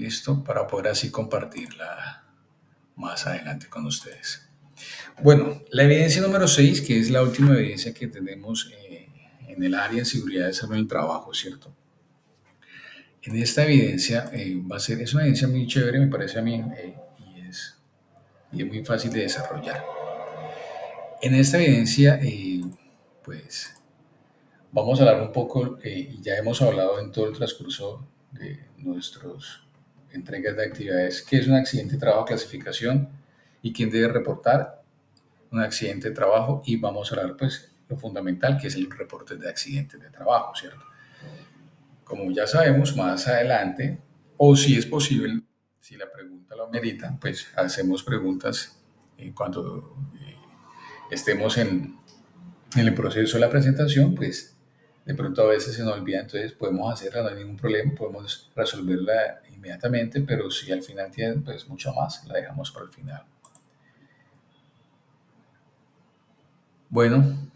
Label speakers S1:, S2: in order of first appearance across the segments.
S1: listo, para poder así compartirla más adelante con ustedes. Bueno, la evidencia número 6, que es la última evidencia que tenemos en el área de seguridad de salud en el trabajo, ¿cierto? En esta evidencia es una evidencia muy chévere, me parece a mí, y es muy fácil de desarrollar. En esta evidencia, pues vamos a hablar un poco, y ya hemos hablado en todo el transcurso de nuestras entregas de actividades, qué es un accidente de trabajo, clasificación y quién debe reportar un accidente de trabajo, y vamos a hablar pues lo fundamental que es el reporte de accidentes de trabajo, ¿cierto? Como ya sabemos, más adelante, o si es posible, si la pregunta lo amerita, pues hacemos preguntas cuando estemos en el proceso de la presentación, pues de pronto a veces se nos olvida, entonces podemos hacerla, no hay ningún problema, podemos resolverla inmediatamente, pero si al final tienen pues mucho más, la dejamos para el final. Bueno,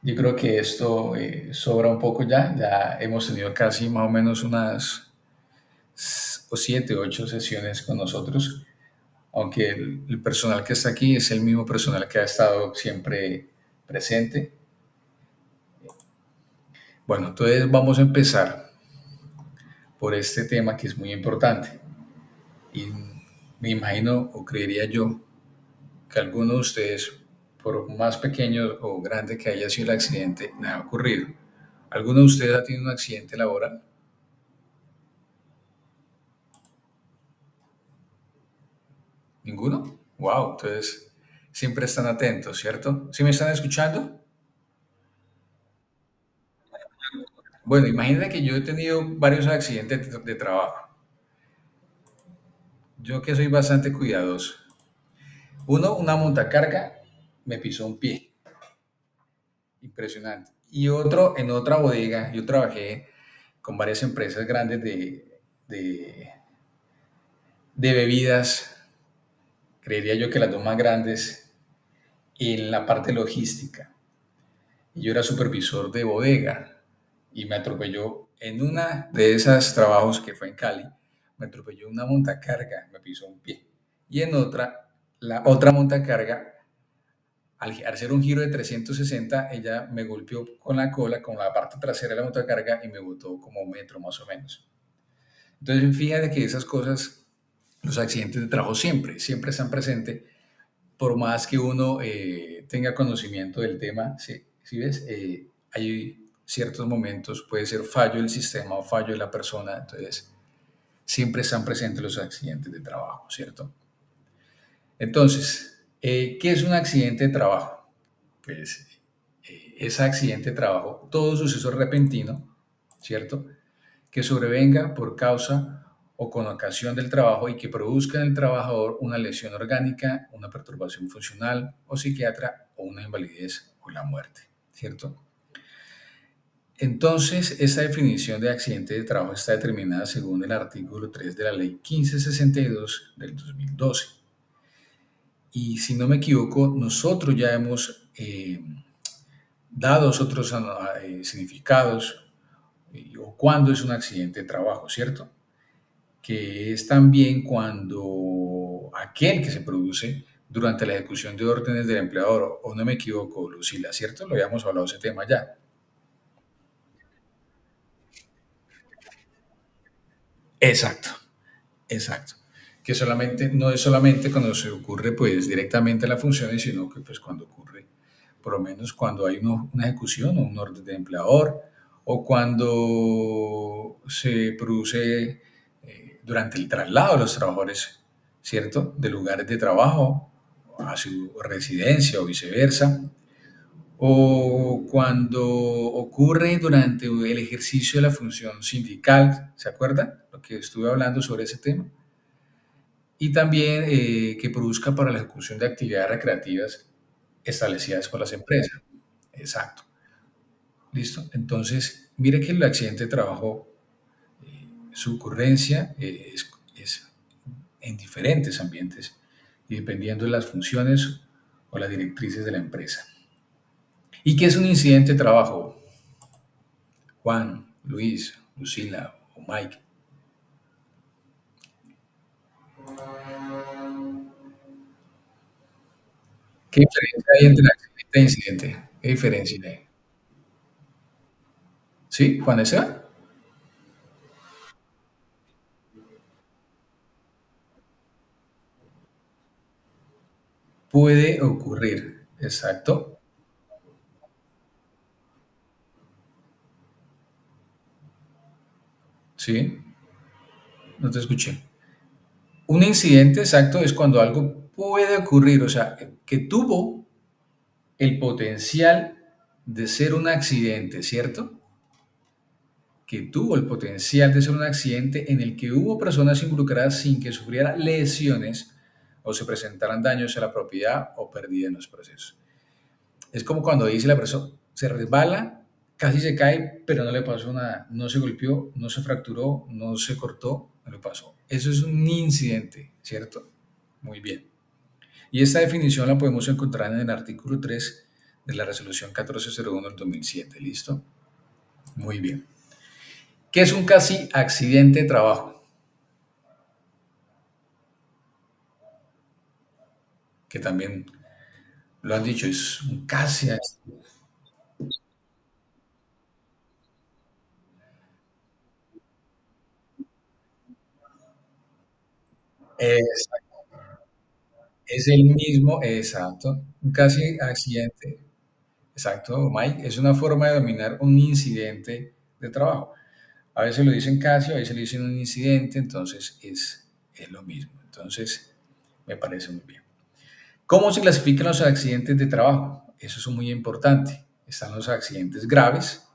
S1: yo creo que esto sobra un poco ya, ya hemos tenido casi más o menos unas 7 u 8 sesiones con nosotros, aunque el personal que está aquí es el mismo personal que ha estado siempre presente. Bueno, entonces vamos a empezar por este tema que es muy importante. Y me imagino o creería yo que alguno de ustedes, por más pequeño o grande que haya sido el accidente, me ha ocurrido. ¿Alguno de ustedes ha tenido un accidente laboral? ¿Ninguno? Wow, entonces siempre están atentos, ¿cierto? ¿Sí me están escuchando? Bueno, imagínate que yo he tenido varios accidentes de trabajo. Yo que soy bastante cuidadoso. Uno, una montacarga, me pisó un pie. Impresionante. Y otro, en otra bodega, yo trabajé con varias empresas grandes de, de bebidas, creería yo que las dos más grandes, en la parte logística. Y yo era supervisor de bodega y me atropelló en una de esas trabajos que fue en Cali, me atropelló una montacarga, me pisó un pie. Y en otra, la otra montacarga, al hacer un giro de 360, ella me golpeó con la cola, con la parte trasera de la montacarga y me botó como 1 metro más o menos. Entonces, fíjate que esas cosas, los accidentes de trabajo siempre están presentes, por más que uno tenga conocimiento del tema, ¿sí ves? Hay ciertos momentos, puede ser fallo del sistema o fallo de la persona, entonces siempre están presentes los accidentes de trabajo, ¿cierto? Entonces, ¿qué es un accidente de trabajo? Pues es accidente de trabajo, todo suceso repentino, ¿cierto? Que sobrevenga por causa o con ocasión del trabajo y que produzca en el trabajador una lesión orgánica, una perturbación funcional o psiquiatra o una invalidez o la muerte, ¿cierto? Entonces, esta definición de accidente de trabajo está determinada según el artículo 3 de la Ley 1562 del 2012. Y si no me equivoco, nosotros ya hemos dado otros significados o cuándo es un accidente de trabajo, ¿cierto? Que es también cuando aquel que se produce durante la ejecución de órdenes del empleador, o no me equivoco, Lucila, ¿cierto? Lo habíamos hablado ese tema ya. Exacto, exacto. Que solamente, no es solamente cuando se ocurre pues directamente las funciones, sino que pues cuando ocurre, por lo menos cuando hay una ejecución o un orden de empleador, o cuando se produce durante el traslado de los trabajadores, ¿cierto? De lugares de trabajo a su residencia o viceversa, o cuando ocurre durante el ejercicio de la función sindical, ¿se acuerdan? Lo que estuve hablando sobre ese tema. Y también que produzca para la ejecución de actividades recreativas establecidas por las empresas. Exacto. ¿Listo? Entonces, mire que el accidente de trabajo, su ocurrencia es en diferentes ambientes y dependiendo de las funciones o las directrices de la empresa. ¿Y qué es un incidente de trabajo? Juan, Luis, Lucila o Mike. ¿Qué diferencia hay entre accidente e incidente? ¿Qué diferencia hay? ¿Sí, Vanessa? Puede ocurrir, exacto. Sí, no te escuché. Un incidente exacto es cuando algo puede ocurrir, o sea, que tuvo el potencial de ser un accidente, ¿cierto? Que tuvo el potencial de ser un accidente en el que hubo personas involucradas sin que sufriera lesiones o se presentaran daños a la propiedad o pérdida en los procesos. Es como cuando dice la persona, se resbala, casi se cae, pero no le pasó nada, no se golpeó, no se fracturó, no se cortó, no le pasó. Eso es un incidente, ¿cierto? Muy bien. Y esta definición la podemos encontrar en el artículo 3 de la resolución 1401 del 2007. ¿Listo? Muy bien. ¿Qué es un casi accidente de trabajo? Que también lo han dicho, es un casi accidente. Exacto. Es el mismo, exacto. Un casi accidente. Exacto, Mike. Es una forma de dominar un incidente de trabajo. A veces lo dicen casi, a veces lo dicen un incidente, entonces es lo mismo. Entonces, me parece muy bien. ¿Cómo se clasifican los accidentes de trabajo? Eso es muy importante. Están los accidentes graves,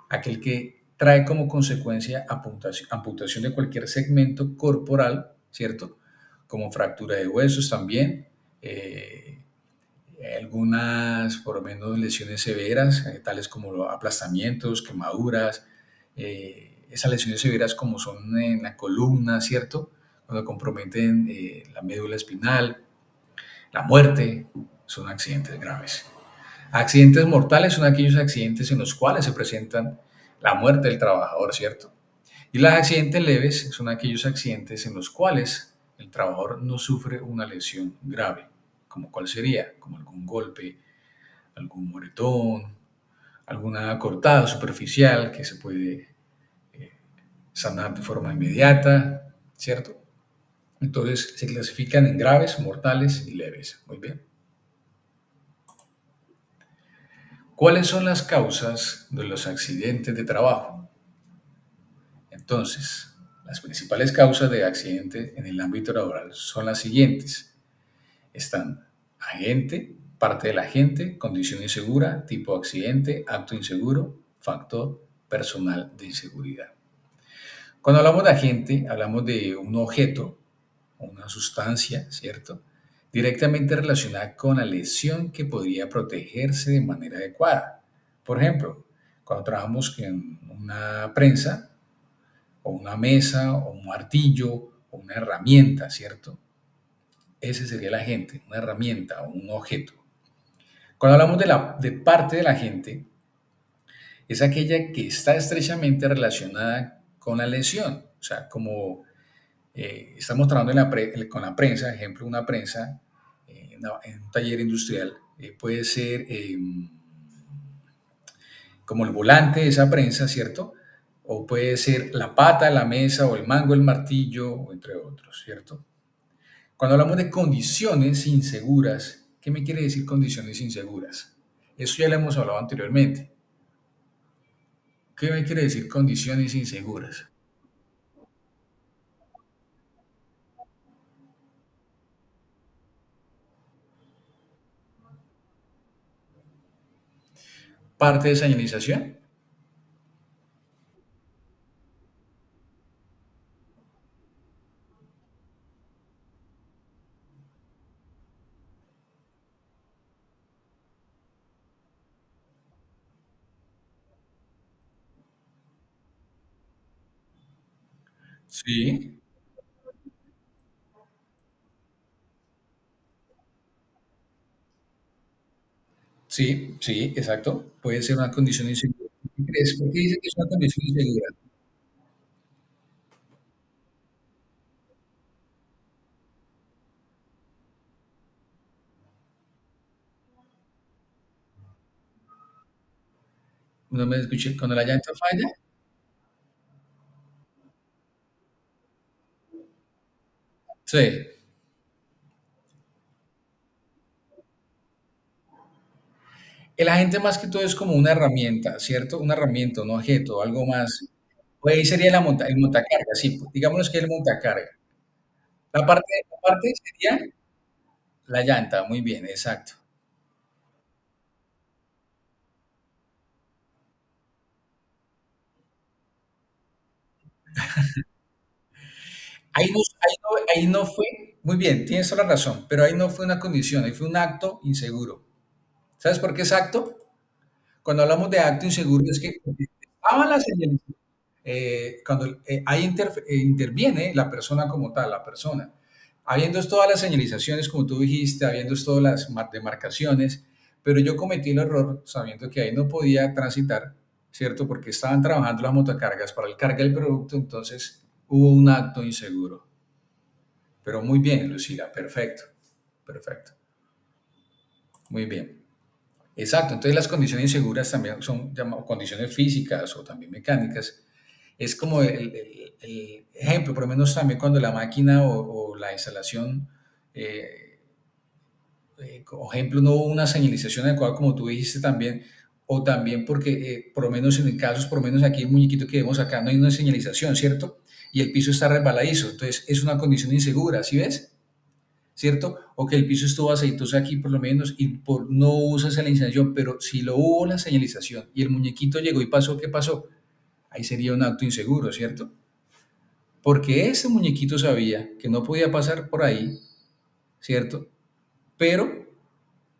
S1: aquel que trae como consecuencia amputación de cualquier segmento corporal, ¿cierto? Como fractura de huesos también, eh, algunas, por lo menos, lesiones severas, tales como aplastamientos, quemaduras, esas lesiones severas como son en la columna, ¿cierto? Cuando comprometen la médula espinal, la muerte, son accidentes graves. Accidentes mortales son aquellos accidentes en los cuales se presentan la muerte del trabajador, ¿cierto? Y los accidentes leves son aquellos accidentes en los cuales el trabajador no sufre una lesión grave, como cuál sería, como algún golpe, algún moretón, alguna cortada superficial que se puede sanar de forma inmediata, ¿cierto? Entonces se clasifican en graves, mortales y leves. Muy bien. ¿Cuáles son las causas de los accidentes de trabajo? Entonces, las principales causas de accidente en el ámbito laboral son las siguientes. Están agente, parte del agente, condición insegura, tipo accidente, acto inseguro, factor personal de inseguridad. Cuando hablamos de agente, hablamos de un objeto o una sustancia, ¿cierto? Directamente relacionada con la lesión que podría protegerse de manera adecuada. Por ejemplo, cuando trabajamos en una prensa o una mesa o un martillo o una herramienta, ¿cierto? Ese sería el agente, una herramienta o un objeto. Cuando hablamos de parte de la gente, es aquella que está estrechamente relacionada con la lesión. O sea, como estamos trabajando con la prensa, ejemplo, una prensa en un taller industrial, puede ser como el volante de esa prensa, ¿cierto? O puede ser la pata, la mesa o el mango, el martillo, entre otros, ¿cierto? Cuando hablamos de condiciones inseguras, ¿qué me quiere decir condiciones inseguras? Eso ya lo hemos hablado anteriormente. ¿Qué me quiere decir condiciones inseguras? Parte de señalización. Sí, sí, sí, exacto. Puede ser una condición insegura. ¿Qué crees? ¿Por qué dice que es una condición insegura? No me escuché. Cuando la llanta falla, sí. El agente más que todo es como una herramienta, ¿cierto? Una herramienta, un objeto, algo más. Pues ahí sería el montacarga, sí, digámoslo que el montacarga. La parte sería la llanta, muy bien, exacto. Ahí no fue, muy bien, tienes toda la razón, pero ahí no fue una condición, ahí fue un acto inseguro. ¿Sabes por qué es acto? Cuando hablamos de acto inseguro es que estaban las señales, cuando ahí interviene la persona como tal, la persona. Habiendo todas las señalizaciones, como tú dijiste, habiendo todas las demarcaciones, pero yo cometí el error sabiendo que ahí no podía transitar, ¿cierto? Porque estaban trabajando las motocargas para el carga del producto, entonces hubo un acto inseguro. Pero muy bien, Lucila, perfecto, perfecto, muy bien. Exacto, entonces las condiciones inseguras también son condiciones físicas o también mecánicas. Es como el ejemplo, por lo menos también cuando la máquina o la instalación, eh, por ejemplo, no hubo una señalización adecuada, como tú dijiste también, o también porque, por lo menos en casos, por lo menos aquí el muñequito que vemos acá, no hay una señalización, ¿cierto? Y el piso está resbaladizo, entonces es una condición insegura, ¿sí ves? ¿Cierto? O que el piso estuvo aceitoso aquí por lo menos y no usa señalización, pero si lo hubo la señalización y el muñequito llegó y pasó, ¿qué pasó? Ahí sería un acto inseguro, ¿cierto? Porque ese muñequito sabía que no podía pasar por ahí, ¿cierto? Pero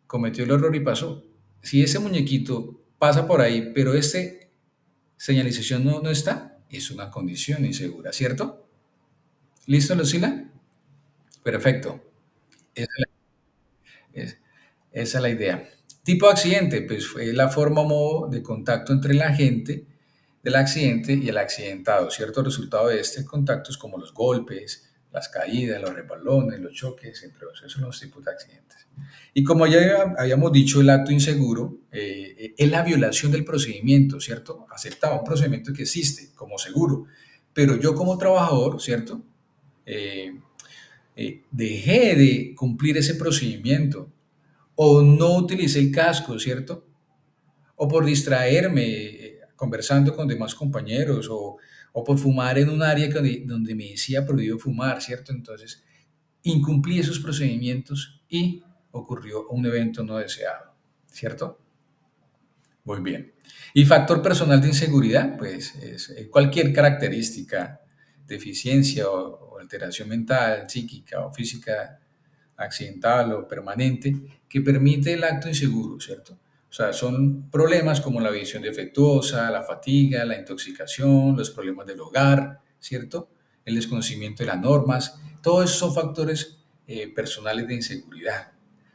S1: cometió el error y pasó. Si ese muñequito pasa por ahí, pero esta señalización no está, es una condición insegura, ¿cierto? ¿Listo, Lucila? Perfecto. Esa es, esa es la idea. Tipo de accidente, pues fue la forma o modo de contacto entre el agente del accidente y el accidentado, ¿cierto? El resultado de este contacto es como los golpes, las caídas, los resbalones, los choques, entre otros. Esos son los tipos de accidentes. Y como ya habíamos dicho, el acto inseguro es la violación del procedimiento, ¿cierto? Aceptaba un procedimiento que existe como seguro, pero yo como trabajador, ¿cierto? Eh, dejé de cumplir ese procedimiento o no utilicé el casco, ¿cierto? O por distraerme conversando con demás compañeros o por fumar en un área donde me decía prohibido fumar, ¿cierto? Entonces, incumplí esos procedimientos y ocurrió un evento no deseado, ¿cierto? Muy bien. Y factor personal de inseguridad, pues es cualquier característica, deficiencia o alteración mental, psíquica o física accidental o permanente que permite el acto inseguro, ¿cierto? O sea, son problemas como la visión defectuosa, la fatiga, la intoxicación, los problemas del hogar, ¿cierto? El desconocimiento de las normas, todos esos son factores personales de inseguridad.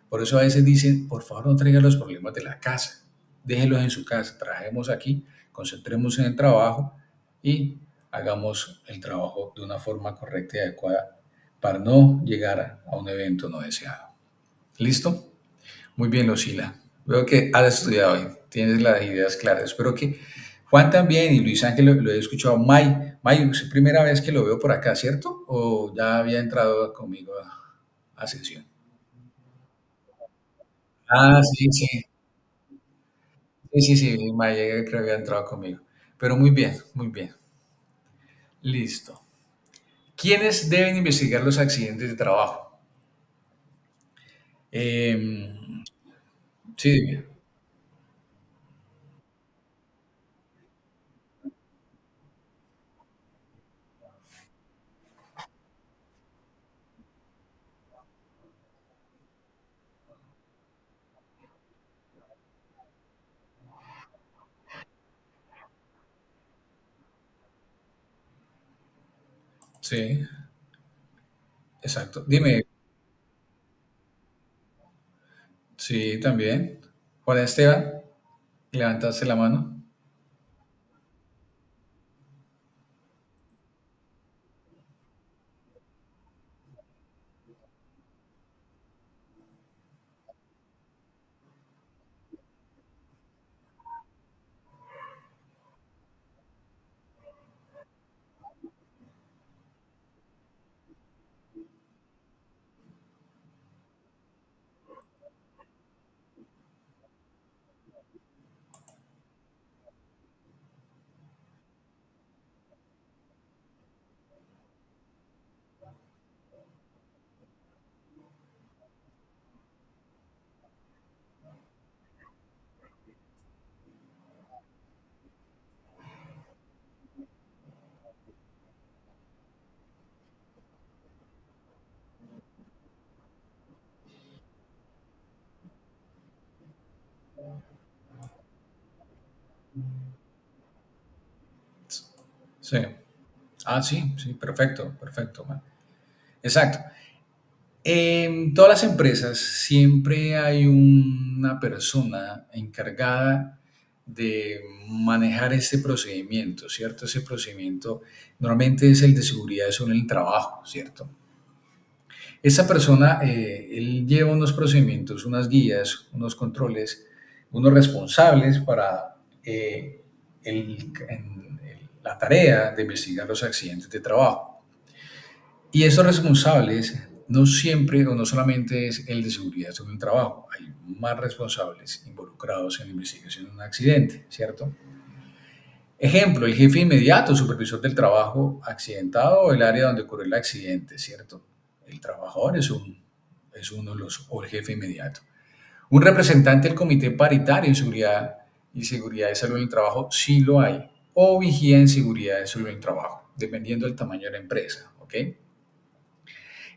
S1: Por eso a veces dicen, por favor no traiga los problemas de la casa, déjelos en su casa, trabajemos aquí, concentremos en el trabajo y hagamos el trabajo de una forma correcta y adecuada para no llegar a un evento no deseado. ¿Listo? Muy bien, Lucila. Veo que has estudiado y tienes las ideas claras. Espero que Juan también y Luis Ángel lo he escuchado. May, es primera vez que lo veo por acá, ¿cierto? ¿O ya había entrado conmigo a sesión? Ah, sí, sí. Sí, sí, sí, May creo que había entrado conmigo. Pero muy bien, muy bien. Listo. ¿Quiénes deben investigar los accidentes de trabajo? Em, sí, sí, exacto. Dime, sí, también. Juan Esteban, levantaste la mano. Sí. Ah, sí, sí, perfecto, perfecto, man. Exacto. En todas las empresas siempre hay una persona encargada de manejar ese procedimiento, ¿cierto? Ese procedimiento normalmente es el de seguridad sobre el trabajo, ¿cierto? Esa persona, él lleva unos procedimientos, unas guías, unos controles, unos responsables para la tarea de investigar los accidentes de trabajo. Y esos responsables no siempre o no solamente es el de seguridad sobre el trabajo, hay más responsables involucrados en la investigación de un accidente, ¿cierto? Ejemplo, el jefe inmediato, supervisor del trabajo accidentado o el área donde ocurrió el accidente, ¿cierto? El trabajador es uno de los, o el jefe inmediato. Un representante del comité paritario en seguridad y seguridad de salud en el trabajo, sí lo hay. O vigía en seguridad de salud en el trabajo, dependiendo del tamaño de la empresa, ¿ok?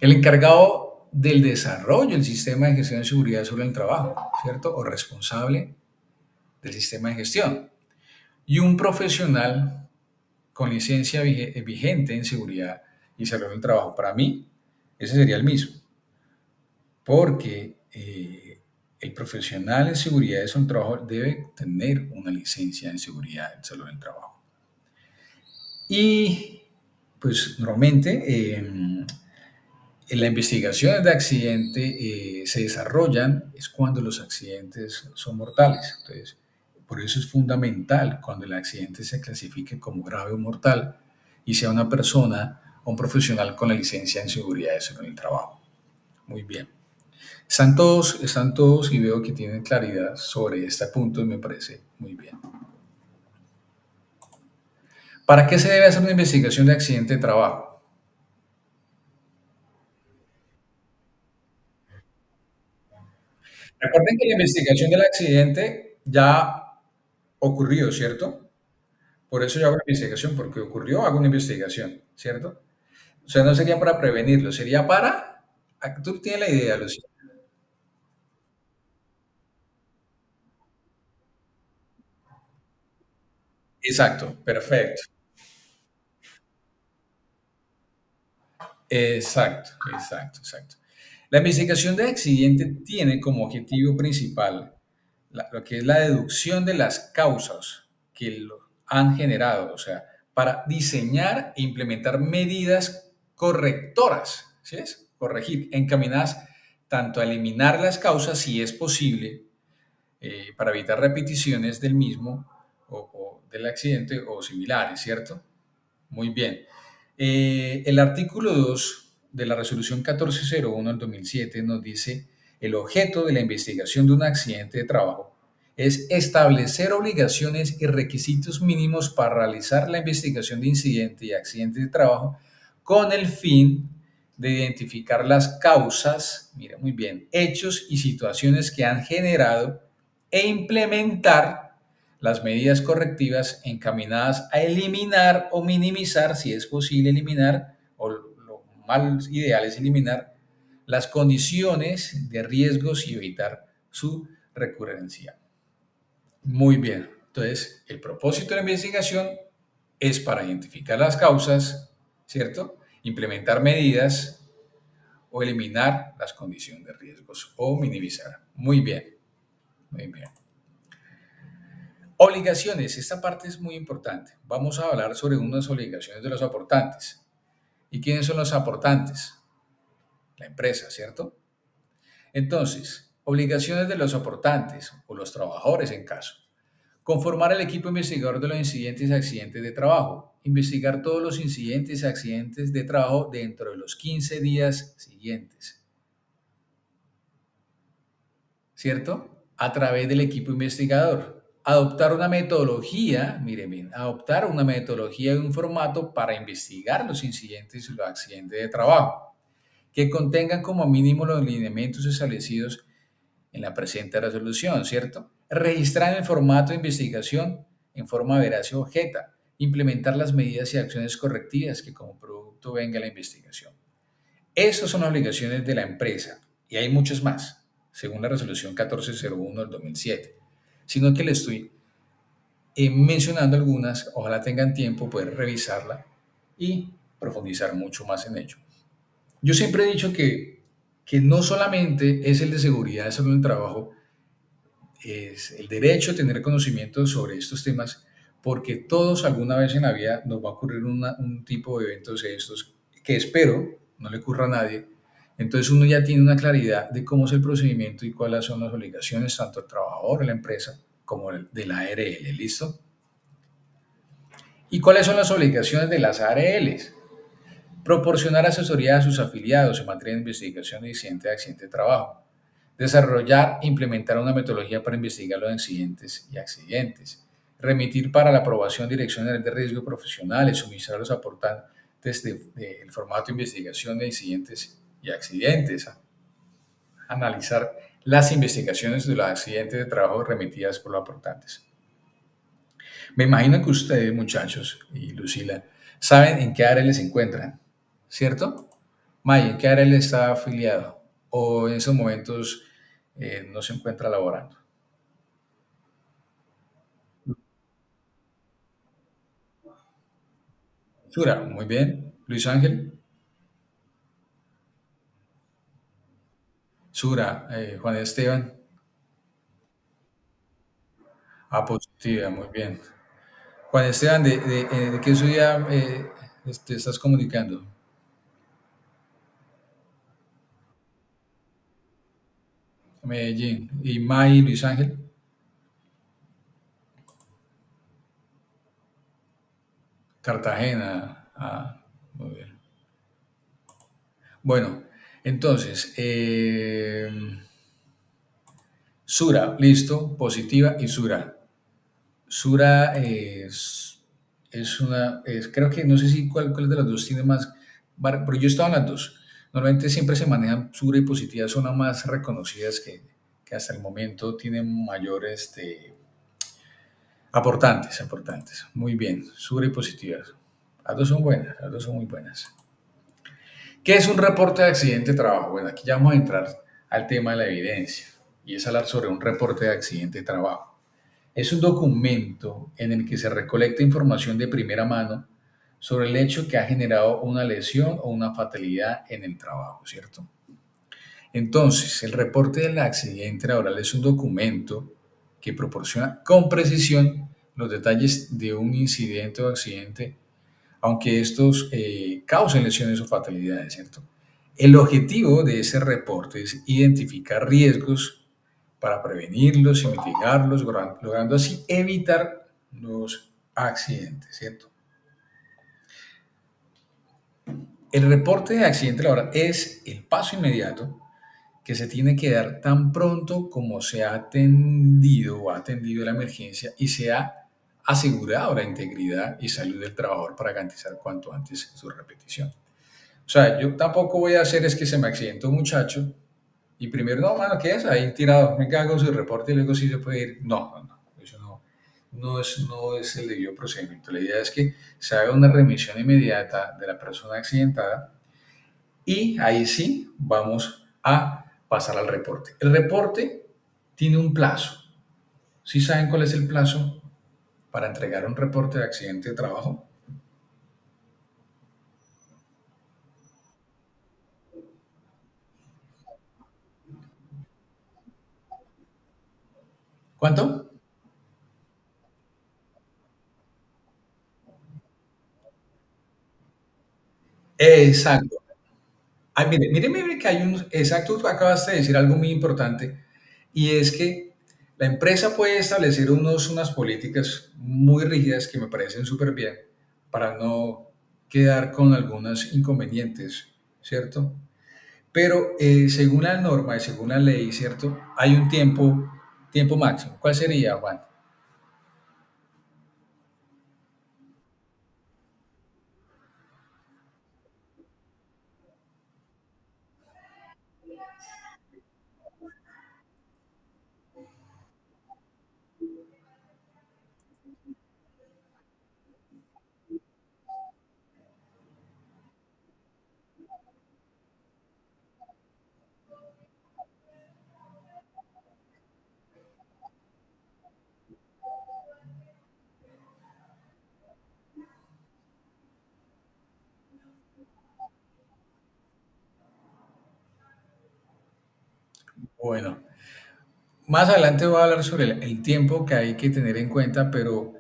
S1: El encargado del desarrollo del sistema de gestión de seguridad sobre el trabajo, ¿cierto? O responsable del sistema de gestión. Y un profesional con licencia vigente en seguridad y salud del trabajo. Para mí, ese sería el mismo, porque el profesional en seguridad de salud del trabajo debe tener una licencia en seguridad y salud del trabajo. Y pues normalmente en la investigación de accidentes se desarrollan es cuando los accidentes son mortales. Entonces, por eso es fundamental cuando el accidente se clasifique como grave o mortal y sea una persona o un profesional con la licencia en seguridad en el trabajo. Muy bien. Están todos y veo que tienen claridad sobre este punto y me parece muy bien. ¿Para qué se debe hacer una investigación de accidente de trabajo? Recuerden que la investigación del accidente ya ocurrió, ¿cierto? Por eso yo hago una investigación, porque ocurrió, hago una investigación, ¿cierto? O sea, no sería para prevenirlo, sería para... Tú tienes la idea, Lucía. Exacto, perfecto. Exacto, exacto, exacto. La investigación de accidente tiene como objetivo principal lo que es la deducción de las causas que lo han generado, o sea, para diseñar e implementar medidas correctoras, ¿sí es? Corregir, encaminadas tanto a eliminar las causas, si es posible, para evitar repeticiones del mismo o del accidente o similares, ¿cierto? Muy bien. El artículo 2 de la resolución 1401 del 2007 nos dice, el objeto de la investigación de un accidente de trabajo es establecer obligaciones y requisitos mínimos para realizar la investigación de incidente y accidente de trabajo con el fin de identificar las causas, mira muy bien, hechos y situaciones que han generado e implementar las medidas correctivas encaminadas a eliminar o minimizar, si es posible eliminar, o lo más ideal es eliminar, las condiciones de riesgos y evitar su recurrencia. Muy bien. Entonces, el propósito de la investigación es para identificar las causas, ¿cierto? Implementar medidas o eliminar las condiciones de riesgos o minimizar. Muy bien, muy bien. Obligaciones, esta parte es muy importante. Vamos a hablar sobre unas obligaciones de los aportantes. ¿Y quiénes son los aportantes? La empresa, ¿cierto? Entonces, obligaciones de los aportantes o los trabajadores en caso. Conformar el equipo investigador de los incidentes y accidentes de trabajo. Investigar todos los incidentes y accidentes de trabajo dentro de los 15 días siguientes. ¿Cierto? A través del equipo investigador. Adoptar una metodología, miren bien, adoptar una metodología y un formato para investigar los incidentes y los accidentes de trabajo, que contengan como mínimo los lineamientos establecidos en la presente resolución, ¿cierto? Registrar el formato de investigación en forma veraz y objeta, implementar las medidas y acciones correctivas que como producto venga la investigación. Estas son obligaciones de la empresa y hay muchas más, según la resolución 1401 del 2007, sino que le estoy mencionando algunas, ojalá tengan tiempo, poder revisarla y profundizar mucho más en ello. Yo siempre he dicho que no solamente es el de seguridad, salud en el trabajo, es el derecho a tener conocimiento sobre estos temas, porque todos alguna vez en la vida nos va a ocurrir un tipo de eventos de estos que espero no le ocurra a nadie. Entonces uno ya tiene una claridad de cómo es el procedimiento y cuáles son las obligaciones tanto del trabajador de la empresa como de la ARL, ¿listo? ¿Y cuáles son las obligaciones de las ARLs? Proporcionar asesoría a sus afiliados en materia de investigación y accidente de trabajo. Desarrollar e implementar una metodología para investigar los incidentes y accidentes. Remitir para la aprobación direcciones de riesgo profesionales, suministrar los aportantes del formato de investigación de incidentes y accidentes. Analizar las investigaciones de los accidentes de trabajo remitidas por los aportantes. Me imagino que ustedes, muchachos, y Lucila, saben en qué área les encuentran, ¿cierto? May, ¿en qué área él está afiliado? ¿O en esos momentos no se encuentra laborando? Sura, muy bien. Luis Ángel, Sura, Juan Esteban, A positiva, muy bien. Juan Esteban, ¿de qué ciudad te estás comunicando? Medellín. ¿Y May, Luis Ángel? Cartagena. Ah, muy bien. Bueno, entonces, Sura, listo, positiva y Sura. Sura es una, creo que no sé si cuál de las dos tiene más, pero yo he estado en las dos. Normalmente siempre se manejan Sura y positiva, son las más reconocidas que hasta el momento tienen mayores aportantes. Muy bien, Sura y positiva. Las dos son buenas, las dos son muy buenas. ¿Qué es un reporte de accidente de trabajo? Bueno, aquí ya vamos a entrar al tema de la evidencia y es hablar sobre un reporte de accidente de trabajo. Es un documento en el que se recolecta información de primera mano sobre el hecho que ha generado una lesión o una fatalidad en el trabajo, ¿cierto? Entonces, el reporte del accidente laboral es un documento que proporciona con precisión los detalles de un incidente o accidente, aunque estos causen lesiones o fatalidades, ¿cierto? El objetivo de ese reporte es identificar riesgos para prevenirlos y mitigarlos, logrando así evitar los accidentes, ¿cierto? El reporte de accidente laboral es el paso inmediato que se tiene que dar tan pronto como se ha atendido o ha atendido la emergencia y se ha asegurado la integridad y salud del trabajador para garantizar cuanto antes su repetición. O sea, yo tampoco voy a hacer es que se me accidentó un muchacho y primero, no, mano, ¿qué es? Ahí tirado, me cago en su reporte y luego sí se puede ir. No, eso no es el debido procedimiento. La idea es que se haga una remisión inmediata de la persona accidentada y ahí sí vamos a pasar al reporte. El reporte tiene un plazo. ¿Sí saben cuál es el plazo para entregar un reporte de accidente de trabajo? ¿Cuánto? Exacto. Ay, mire que hay un, exacto, tú acabaste de decir algo muy importante y es que la empresa puede establecer unas políticas muy rígidas que me parecen súper bien para no quedar con algunos inconvenientes, ¿cierto? Pero según la norma y según la ley, ¿cierto? Hay un tiempo máximo. ¿Cuál sería, Juan? Bueno, más adelante voy a hablar sobre el tiempo que hay que tener en cuenta, pero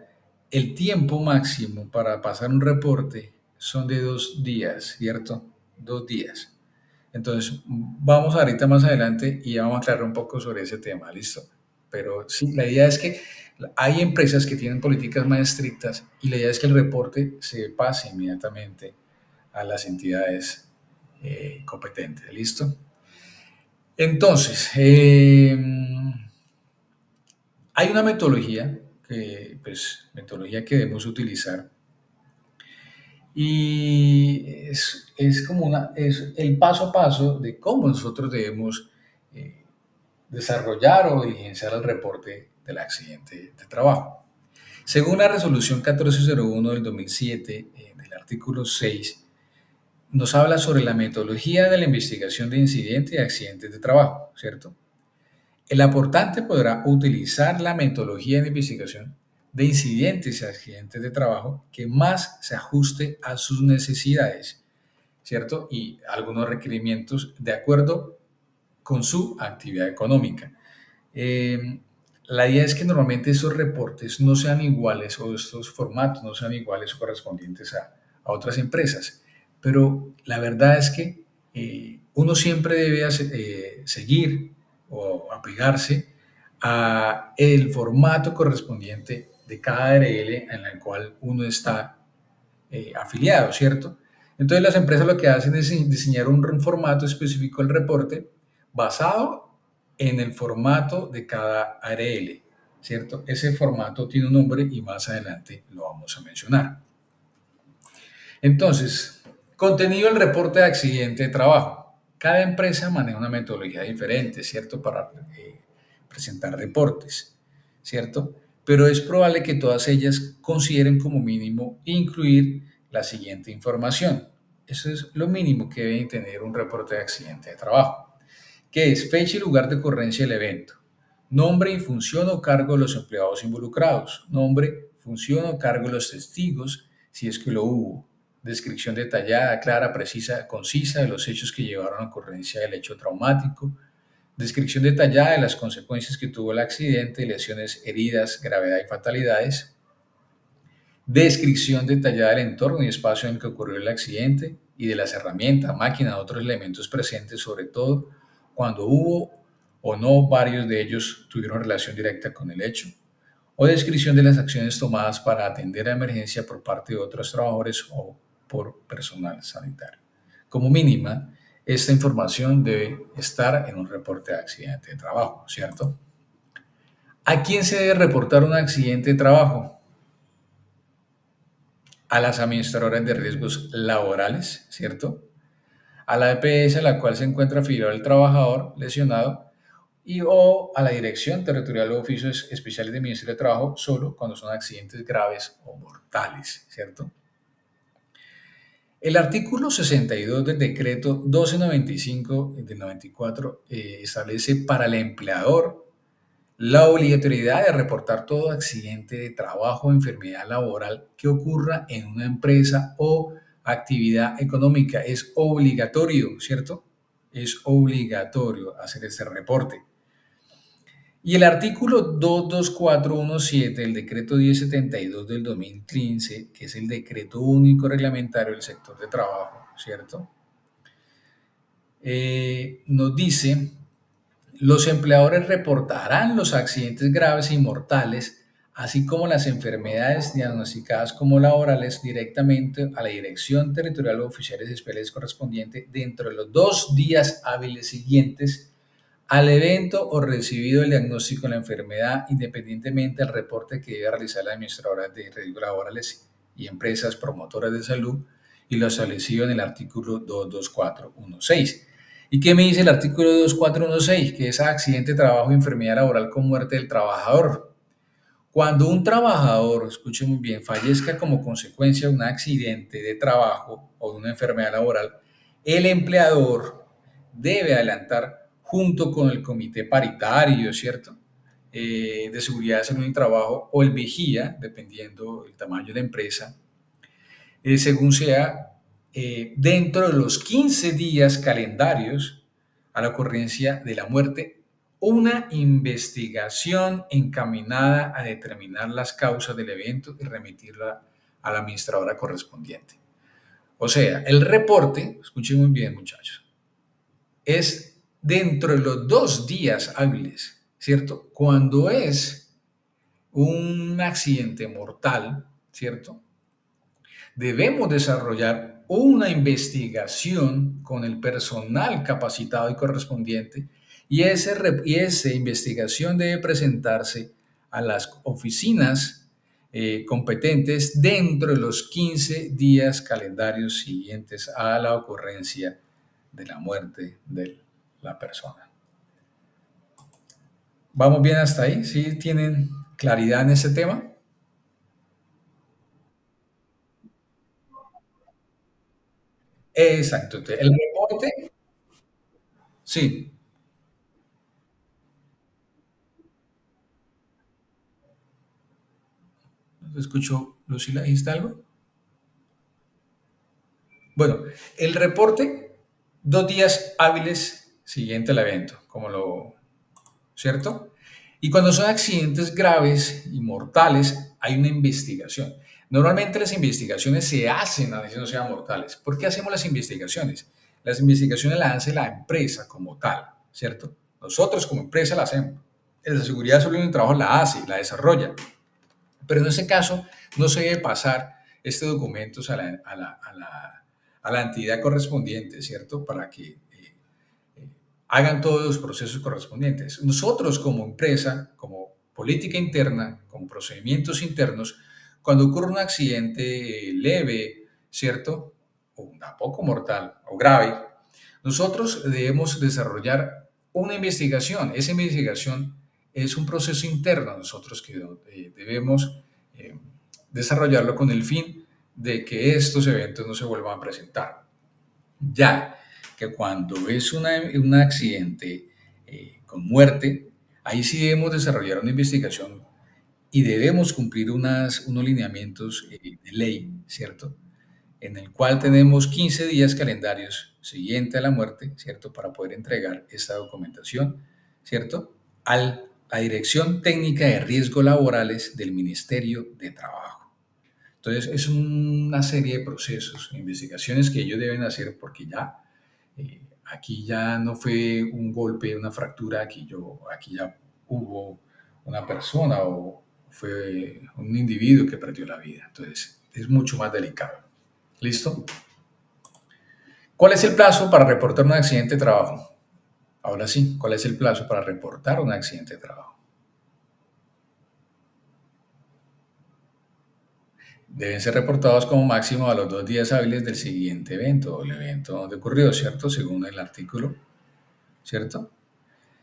S1: el tiempo máximo para pasar un reporte son de 2 días, ¿cierto? 2 días. Entonces, vamos ahorita más adelante y vamos a aclarar un poco sobre ese tema, ¿listo? Pero sí, la idea es que hay empresas que tienen políticas más estrictas y la idea es que el reporte se pase inmediatamente a las entidades competentes, ¿listo? Entonces, hay una metodología metodología que debemos utilizar y es como es el paso a paso de cómo nosotros debemos eh, desarrollar o diligenciar el reporte del accidente de trabajo. Según la resolución 1401 del 2007, del artículo 6, nos habla sobre la metodología de la investigación de incidentes y accidentes de trabajo, ¿cierto? El aportante podrá utilizar la metodología de investigación de incidentes y accidentes de trabajo que más se ajuste a sus necesidades, ¿cierto? Y algunos requerimientos de acuerdo con su actividad económica. Eh, la idea es que normalmente esos reportes no sean iguales o estos formatos no sean iguales o correspondientes a otras empresas, pero la verdad es que uno siempre debe seguir o apegarse a el formato correspondiente de cada ARL en el cual uno está afiliado, ¿cierto? Entonces las empresas lo que hacen es diseñar un formato específico del reporte basado en el formato de cada ARL, ¿cierto? Ese formato tiene un nombre y más adelante lo vamos a mencionar. Entonces, contenido del reporte de accidente de trabajo. Cada empresa maneja una metodología diferente, ¿cierto? Para presentar reportes, ¿cierto? Pero es probable que todas ellas consideren como mínimo incluir la siguiente información. Eso es lo mínimo que debe tener un reporte de accidente de trabajo, que es fecha y lugar de ocurrencia del evento, nombre y función o cargo de los empleados involucrados, nombre, función o cargo de los testigos, si es que lo hubo, descripción detallada, clara, precisa, concisa de los hechos que llevaron a la ocurrencia del hecho traumático, descripción detallada de las consecuencias que tuvo el accidente, lesiones, heridas, gravedad y fatalidades, descripción detallada del entorno y espacio en el que ocurrió el accidente y de las herramientas, máquinas, otros elementos presentes, sobre todo cuando hubo o no varios de ellos tuvieron relación directa con el hecho, o descripción de las acciones tomadas para atender la emergencia por parte de otros trabajadores o por personal sanitario. Como mínima, esta información debe estar en un reporte de accidente de trabajo, ¿cierto? ¿A quién se debe reportar un accidente de trabajo? A las administradoras de riesgos laborales, ¿cierto? A la EPS a la cual se encuentra afiliado el trabajador lesionado y o a la Dirección Territorial de Oficios Especiales del Ministerio de Trabajo solo cuando son accidentes graves o mortales, ¿cierto? El artículo 62 del decreto 1295 del 94 establece para el empleador la obligatoriedad de reportar todo accidente de trabajo o enfermedad laboral que ocurra en una empresa o actividad económica. Es obligatorio, ¿cierto? Es obligatorio hacer este reporte. Y el artículo 22417 del decreto 1072 del 2015, que es el decreto único reglamentario del sector de trabajo, ¿cierto? Nos dice, los empleadores reportarán los accidentes graves y mortales, así como las enfermedades diagnosticadas como laborales directamente a la Dirección Territorial de Oficiales Especiales correspondiente dentro de los 2 días hábiles siguientes al evento o recibido el diagnóstico de la enfermedad, independientemente del reporte que debe realizar la administradora de riesgos laborales y empresas promotoras de salud y lo establecido en el artículo 22416. ¿Y qué me dice el artículo 2416? Que es accidente de trabajo o enfermedad laboral con muerte del trabajador. Cuando un trabajador, escuche muy bien, fallezca como consecuencia de un accidente de trabajo o de una enfermedad laboral, el empleador debe adelantar junto con el comité paritario, ¿cierto? De seguridad de salud en el trabajo o el vigía, dependiendo del tamaño de la empresa, según sea, dentro de los 15 días calendarios a la ocurrencia de la muerte una investigación encaminada a determinar las causas del evento y remitirla a la administradora correspondiente. O sea, el reporte, escuchen muy bien muchachos, es dentro de los 2 días hábiles, ¿cierto? Cuando es un accidente mortal, ¿cierto? Debemos desarrollar una investigación con el personal capacitado y correspondiente y esa investigación debe presentarse a las oficinas competentes dentro de los 15 días calendarios siguientes a la ocurrencia de la muerte de la persona. ¿Vamos bien hasta ahí? ¿Sí tienen claridad en ese tema? Exacto. El reporte, sí. ¿No te escucho, Lucila? ¿Dijiste algo? Bueno, el reporte, 2 días hábiles siguiente al evento, como lo, ¿cierto? Y cuando son accidentes graves y mortales, hay una investigación. Normalmente las investigaciones se hacen, a veces no sean mortales. ¿Por qué hacemos las investigaciones? Las investigaciones las hace la empresa como tal, ¿cierto? Nosotros como empresa la hacemos. La seguridad solo en el trabajo la hace, la desarrolla. Pero en este caso no se debe pasar este documento a la entidad correspondiente, ¿cierto? Para que hagan todos los procesos correspondientes. Nosotros como empresa, como política interna, como procedimientos internos, cuando ocurre un accidente leve, ¿cierto? O un poco mortal o grave, nosotros debemos desarrollar una investigación. Esa investigación es un proceso interno nosotros que debemos eh, desarrollarlo con el fin de que estos eventos no se vuelvan a presentar. Ya que cuando es un accidente con muerte, ahí sí debemos desarrollar una investigación y debemos cumplir unos lineamientos de ley, ¿cierto? En el cual tenemos 15 días calendarios siguiente a la muerte, ¿cierto? Para poder entregar esta documentación, ¿cierto? A la Dirección Técnica de Riesgos Laborales del Ministerio de Trabajo. Entonces, es una serie de procesos, investigaciones que ellos deben hacer porque ya aquí ya no fue un golpe, una fractura, aquí ya hubo una persona o fue un individuo que perdió la vida. Entonces, es mucho más delicado. ¿Listo? ¿Cuál es el plazo para reportar un accidente de trabajo? Ahora sí, ¿cuál es el plazo para reportar un accidente de trabajo? Deben ser reportados como máximo a los 2 días hábiles del siguiente evento o el evento donde ocurrió, ¿cierto? Según el artículo, ¿cierto?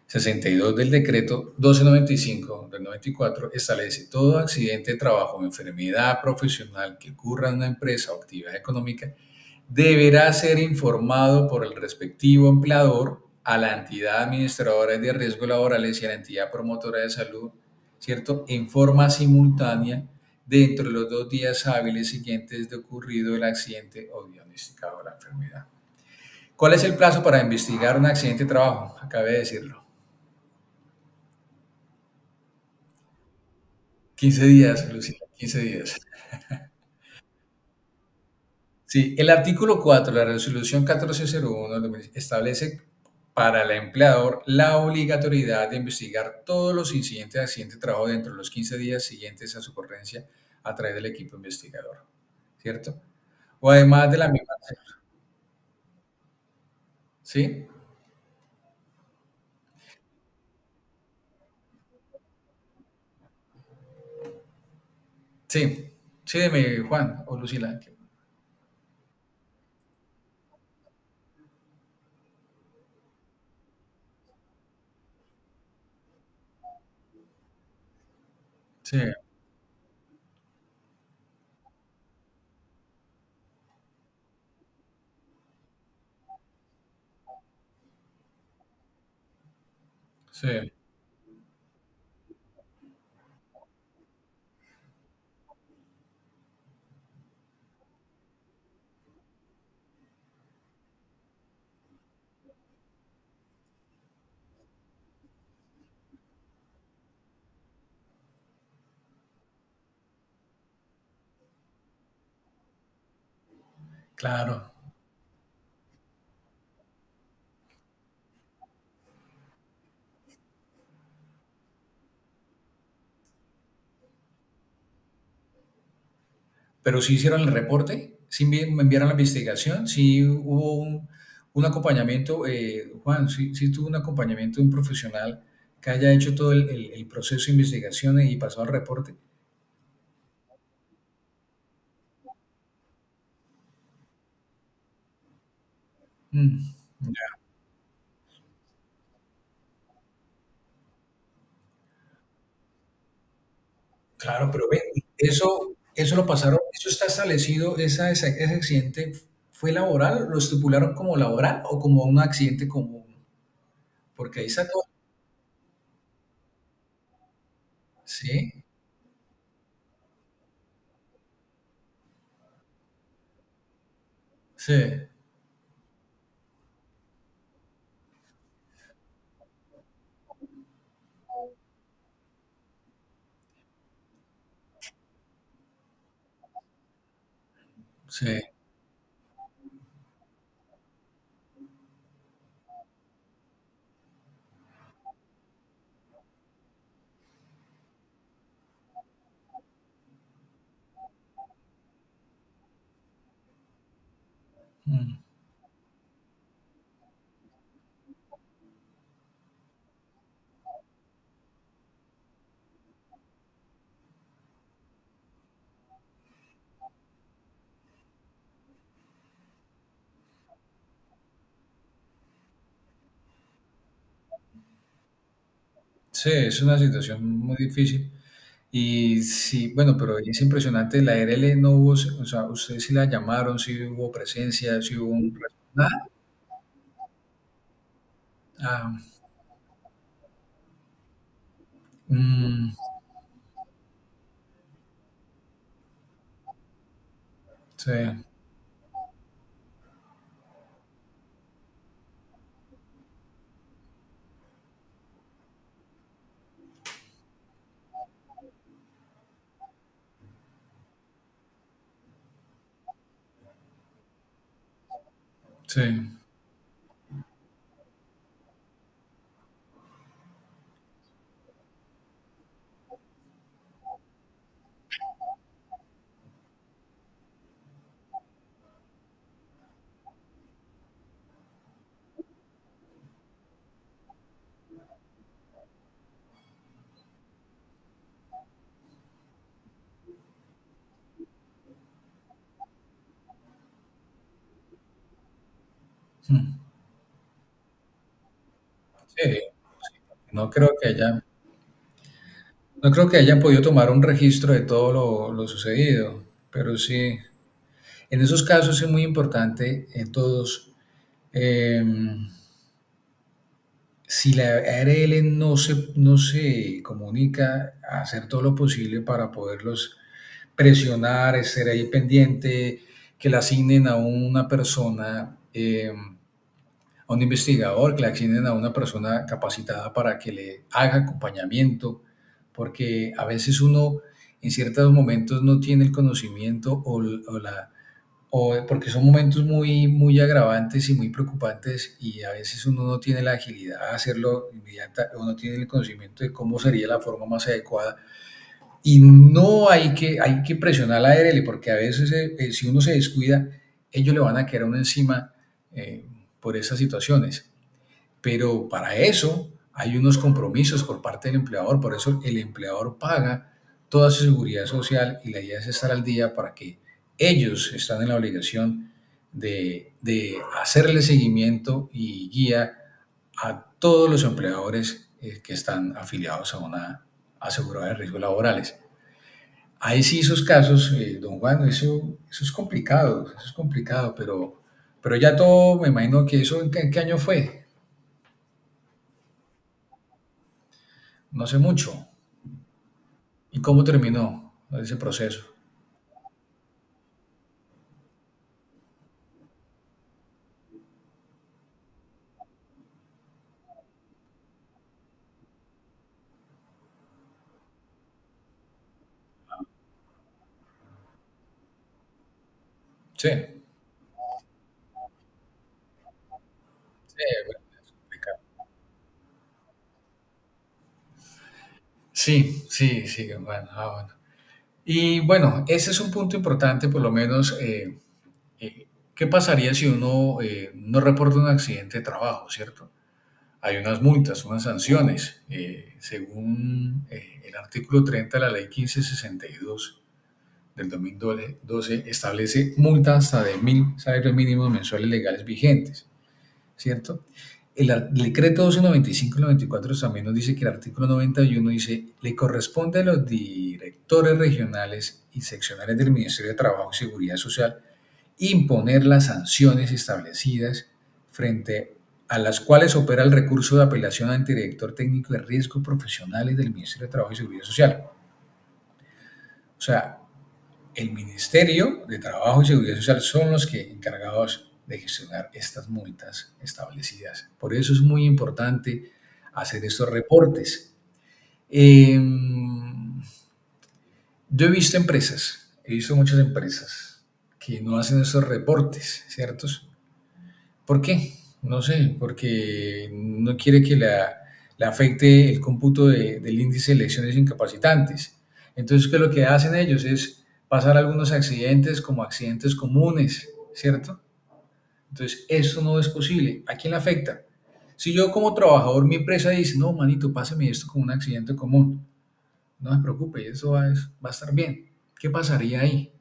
S1: 62 del decreto 1295 del 94 establece todo accidente de trabajo o enfermedad profesional que ocurra en una empresa o actividad económica deberá ser informado por el respectivo empleador a la entidad administradora de riesgos laborales y a la entidad promotora de salud, ¿cierto? En forma simultánea dentro de los 2 días hábiles siguientes de ocurrido el accidente o diagnosticado la enfermedad. ¿Cuál es el plazo para investigar un accidente de trabajo? Acabé de decirlo. 15 días, Lucía, 15 días. Sí, el artículo 4 de la resolución 1401 establece para el empleador la obligatoriedad de investigar todos los incidentes de accidente de trabajo dentro de los 15 días siguientes a su ocurrencia a través del equipo investigador, ¿cierto? O además de la misma, ¿sí? Sí, sí, dime, Juan o Lucila. Sí, sí. Claro. Pero sí hicieron el reporte, sí me enviaron la investigación, sí hubo un acompañamiento, Juan, sí, sí tuvo un acompañamiento de un profesional que haya hecho todo el proceso de investigación y pasó al reporte. Mm, ya, claro, pero ven, eso lo pasaron, eso está establecido, ese accidente fue laboral, lo estipularon como laboral o como un accidente común, porque ahí está todo. Sí, sí, sí. Mm. Sí, es una situación muy difícil. Y sí, bueno, pero es impresionante, la ARL no hubo, o sea, ustedes sí la llamaron, sí hubo presencia, sí hubo un... Nada. Ah, mm, sí, sí, mm, sí. No creo que haya, no creo que hayan podido tomar un registro de todo lo sucedido, pero sí, en esos casos es muy importante en todos. em, si la ARL no se comunica, a hacer todo lo posible para poderlos presionar, estar ahí pendiente, que le asignen a una persona, a un investigador, que le asignen a una persona capacitada para que le haga acompañamiento, porque a veces uno en ciertos momentos no tiene el conocimiento o porque son momentos muy, muy agravantes y muy preocupantes y a veces uno no tiene la agilidad de hacerlo inmediata o no tiene el conocimiento de cómo sería la forma más adecuada. Y no hay que presionar a la ARL porque a veces si uno se descuida, ellos le van a quedar a uno encima por esas situaciones. Pero para eso hay unos compromisos por parte del empleador, por eso el empleador paga toda su seguridad social y la idea es estar al día para que ellos están en la obligación de hacerle seguimiento y guía a todos los empleadores que están afiliados a una aseguradora de riesgos laborales. Ahí sí esos casos, don Juan, eso es complicado, pero ya todo, me imagino que eso, ¿en qué año fue? No sé mucho. ¿Y cómo terminó ese proceso? Sí, Sí, sí, sí, bueno, bueno. Y bueno, ese es un punto importante, por lo menos, ¿qué pasaría si uno no reporta un accidente de trabajo, cierto? Hay unas multas, unas sanciones. Según el artículo 30 de la ley 1562 del 2012, establece multas hasta de 1.000 salarios mínimos mensuales legales vigentes, ¿cierto? El decreto 1295-94 también nos dice que el artículo 91 dice, le corresponde a los directores regionales y seccionales del Ministerio de Trabajo y Seguridad Social imponer las sanciones establecidas frente a las cuales opera el recurso de apelación ante el director técnico de riesgos profesionales del Ministerio de Trabajo y Seguridad Social. O sea, el Ministerio de Trabajo y Seguridad Social son los que encargados de gestionar estas multas establecidas. Por eso es muy importante hacer estos reportes. Eh, yo he visto muchas empresas que no hacen estos reportes, ¿ciertos? ¿Por qué? No sé, porque no quiere que le afecte el cómputo del índice de lesiones incapacitantes. Entonces, ¿qué es lo que hacen ellos? Es pasar algunos accidentes como accidentes comunes, ¿cierto? Entonces, eso no es posible. ¿A quién le afecta? Si yo como trabajador, mi empresa dice, no, manito, páseme esto como un accidente común. No se preocupe, eso va a estar bien. ¿Qué pasaría ahí?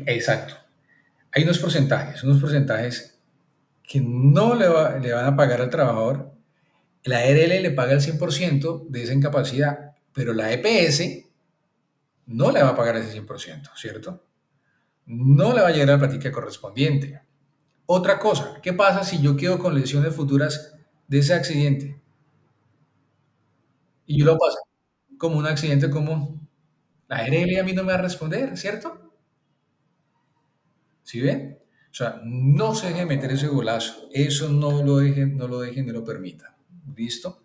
S1: Exacto. Hay unos porcentajes que no le van a pagar al trabajador. La ERL le paga el 100% de esa incapacidad, pero la EPS no le va a pagar ese 100%, ¿cierto? No le va a llegar a la práctica correspondiente. Otra cosa, ¿qué pasa si yo quedo con lesiones futuras de ese accidente y yo lo paso como un accidente común? La ERL a mí no me va a responder, ¿cierto? ¿Sí ven? O sea, no se deje meter ese golazo. Eso no lo dejen, no lo permitan. ¿Listo?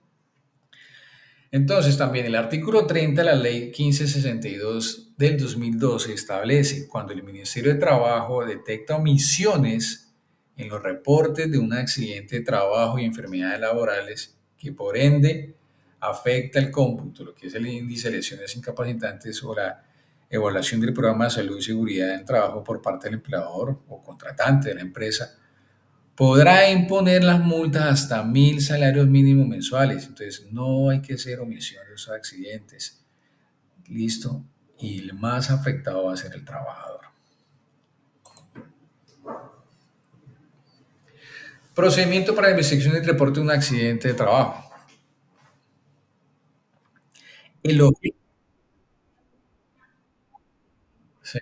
S1: Entonces, también el artículo 30 de la ley 1562 del 2012 establece cuando el Ministerio de Trabajo detecta omisiones en los reportes de un accidente de trabajo y enfermedades laborales que por ende afecta el cómputo, lo que es el índice de lesiones incapacitantes o la evaluación del programa de salud y seguridad del trabajo por parte del empleador o contratante de la empresa, podrá imponer las multas hasta 1.000 salarios mínimos mensuales. Entonces, no hay que hacer omisiones o accidentes. Listo. Y el más afectado va a ser el trabajador. Procedimiento para investigación y reporte de un accidente de trabajo. El objeto. Sí,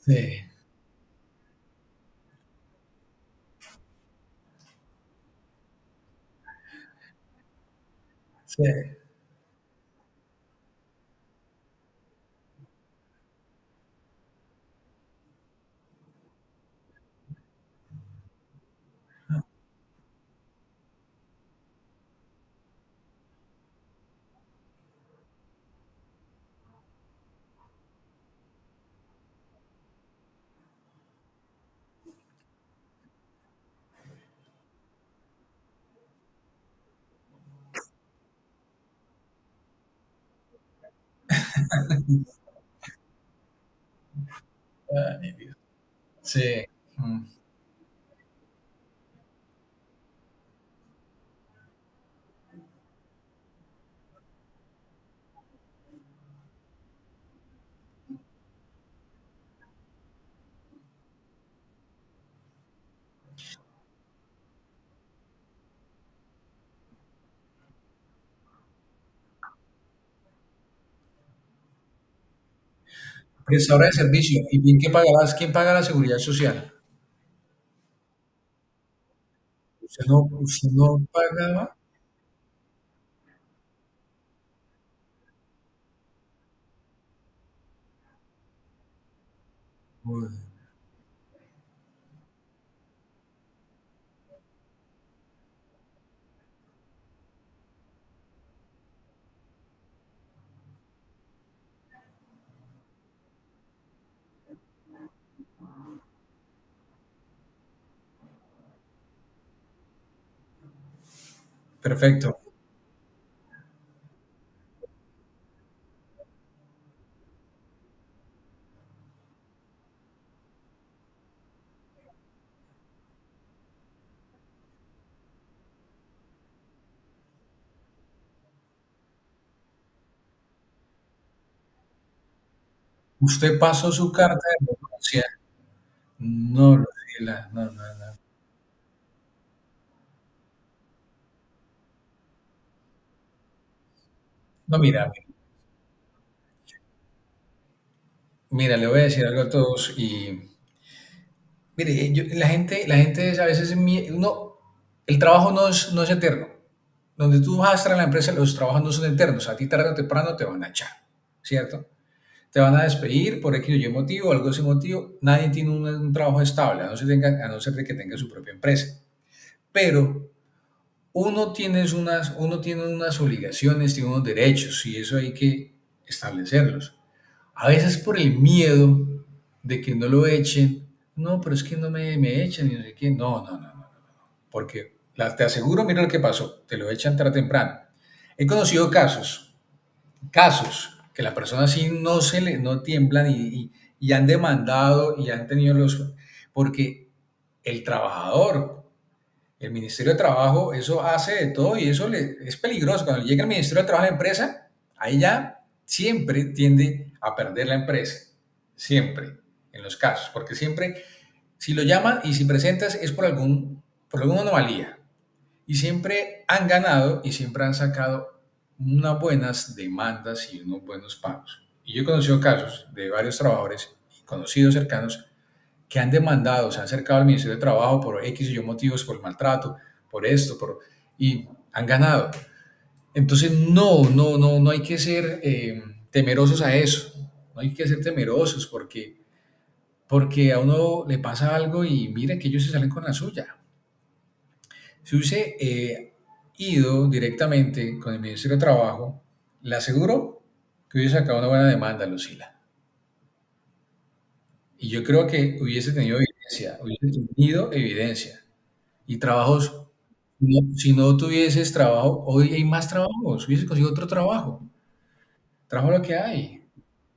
S1: sí, sí. Ay, Dios. Sí. Mm. Prestadora de servicio. ¿Y bien qué pagarás? ¿Quién paga la seguridad social? usted no pagaba. Uy, perfecto. Usted pasó su carta de renuncia. No, Lucila, no, no, no. No, mira, mira, le voy a decir algo a todos y mire, la gente es a veces, el trabajo no es eterno. Donde tú vas a estar en la empresa, los trabajos no son eternos. A ti tarde o temprano te van a echar, ¿cierto? Te van a despedir por X o Y motivo, algo de ese motivo. Nadie tiene un trabajo estable, a no ser de que tenga su propia empresa. Pero uno tiene unas obligaciones, tiene unos derechos y eso hay que establecerlos. A veces por el miedo de que no lo echen, no, pero es que no me echan y no sé qué. No, no, no, no. Porque te aseguro, mira lo que pasó, te lo echan tarde o temprano. He conocido casos que la persona sí no tiemblan y han demandado y han tenido porque el trabajador, el Ministerio de Trabajo, eso hace de todo y es peligroso. Cuando llega el Ministerio de Trabajo a la empresa, ahí ya siempre tiende a perder la empresa, siempre, en los casos, porque siempre, si lo llaman y si presentas es por alguna anomalía, y siempre han ganado y siempre han sacado unas buenas demandas y unos buenos pagos. Y yo he conocido casos de varios trabajadores y conocidos cercanos que han demandado, se han acercado al Ministerio de Trabajo por X y Y motivos, por el maltrato, por esto, y han ganado. Entonces, no hay que ser temerosos a eso. No hay que ser temerosos porque a uno le pasa algo y mire que ellos se salen con la suya. Si hubiese ido directamente con el Ministerio de Trabajo, le aseguro que hubiese sacado una buena demanda, Lucila. Y yo creo que hubiese tenido evidencia. Y trabajos, si no tuvieses trabajo, hoy hay más trabajos, hubiese conseguido otro trabajo. Trabajo lo que hay.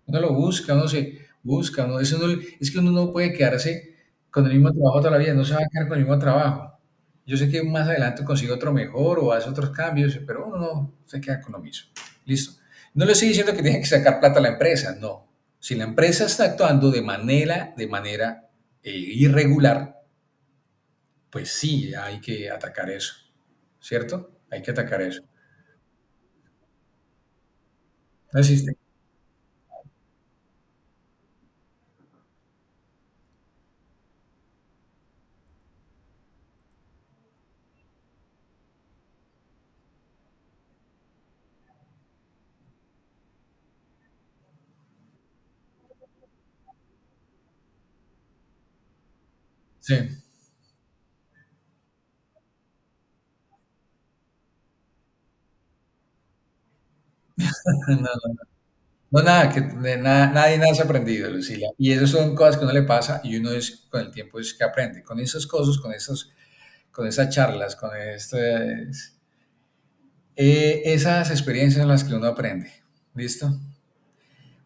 S1: Uno lo busca, uno se busca, es que uno no puede quedarse con el mismo trabajo toda la vida, no se va a quedar con el mismo trabajo. Yo sé que más adelante consigue otro mejor o hace otros cambios, pero uno no se queda con lo mismo. Listo. No le estoy diciendo que tiene que sacar plata a la empresa, no. Si la empresa está actuando de manera irregular, pues sí, hay que atacar eso, ¿cierto? Hay que atacar eso. No existe. Sí. No, no, no, nada, nadie nace aprendido, Lucila. Y esas son cosas que uno le pasa y uno es, con el tiempo es que aprende. Con esas cosas, con esas charlas, esas experiencias en las que uno aprende. ¿Listo?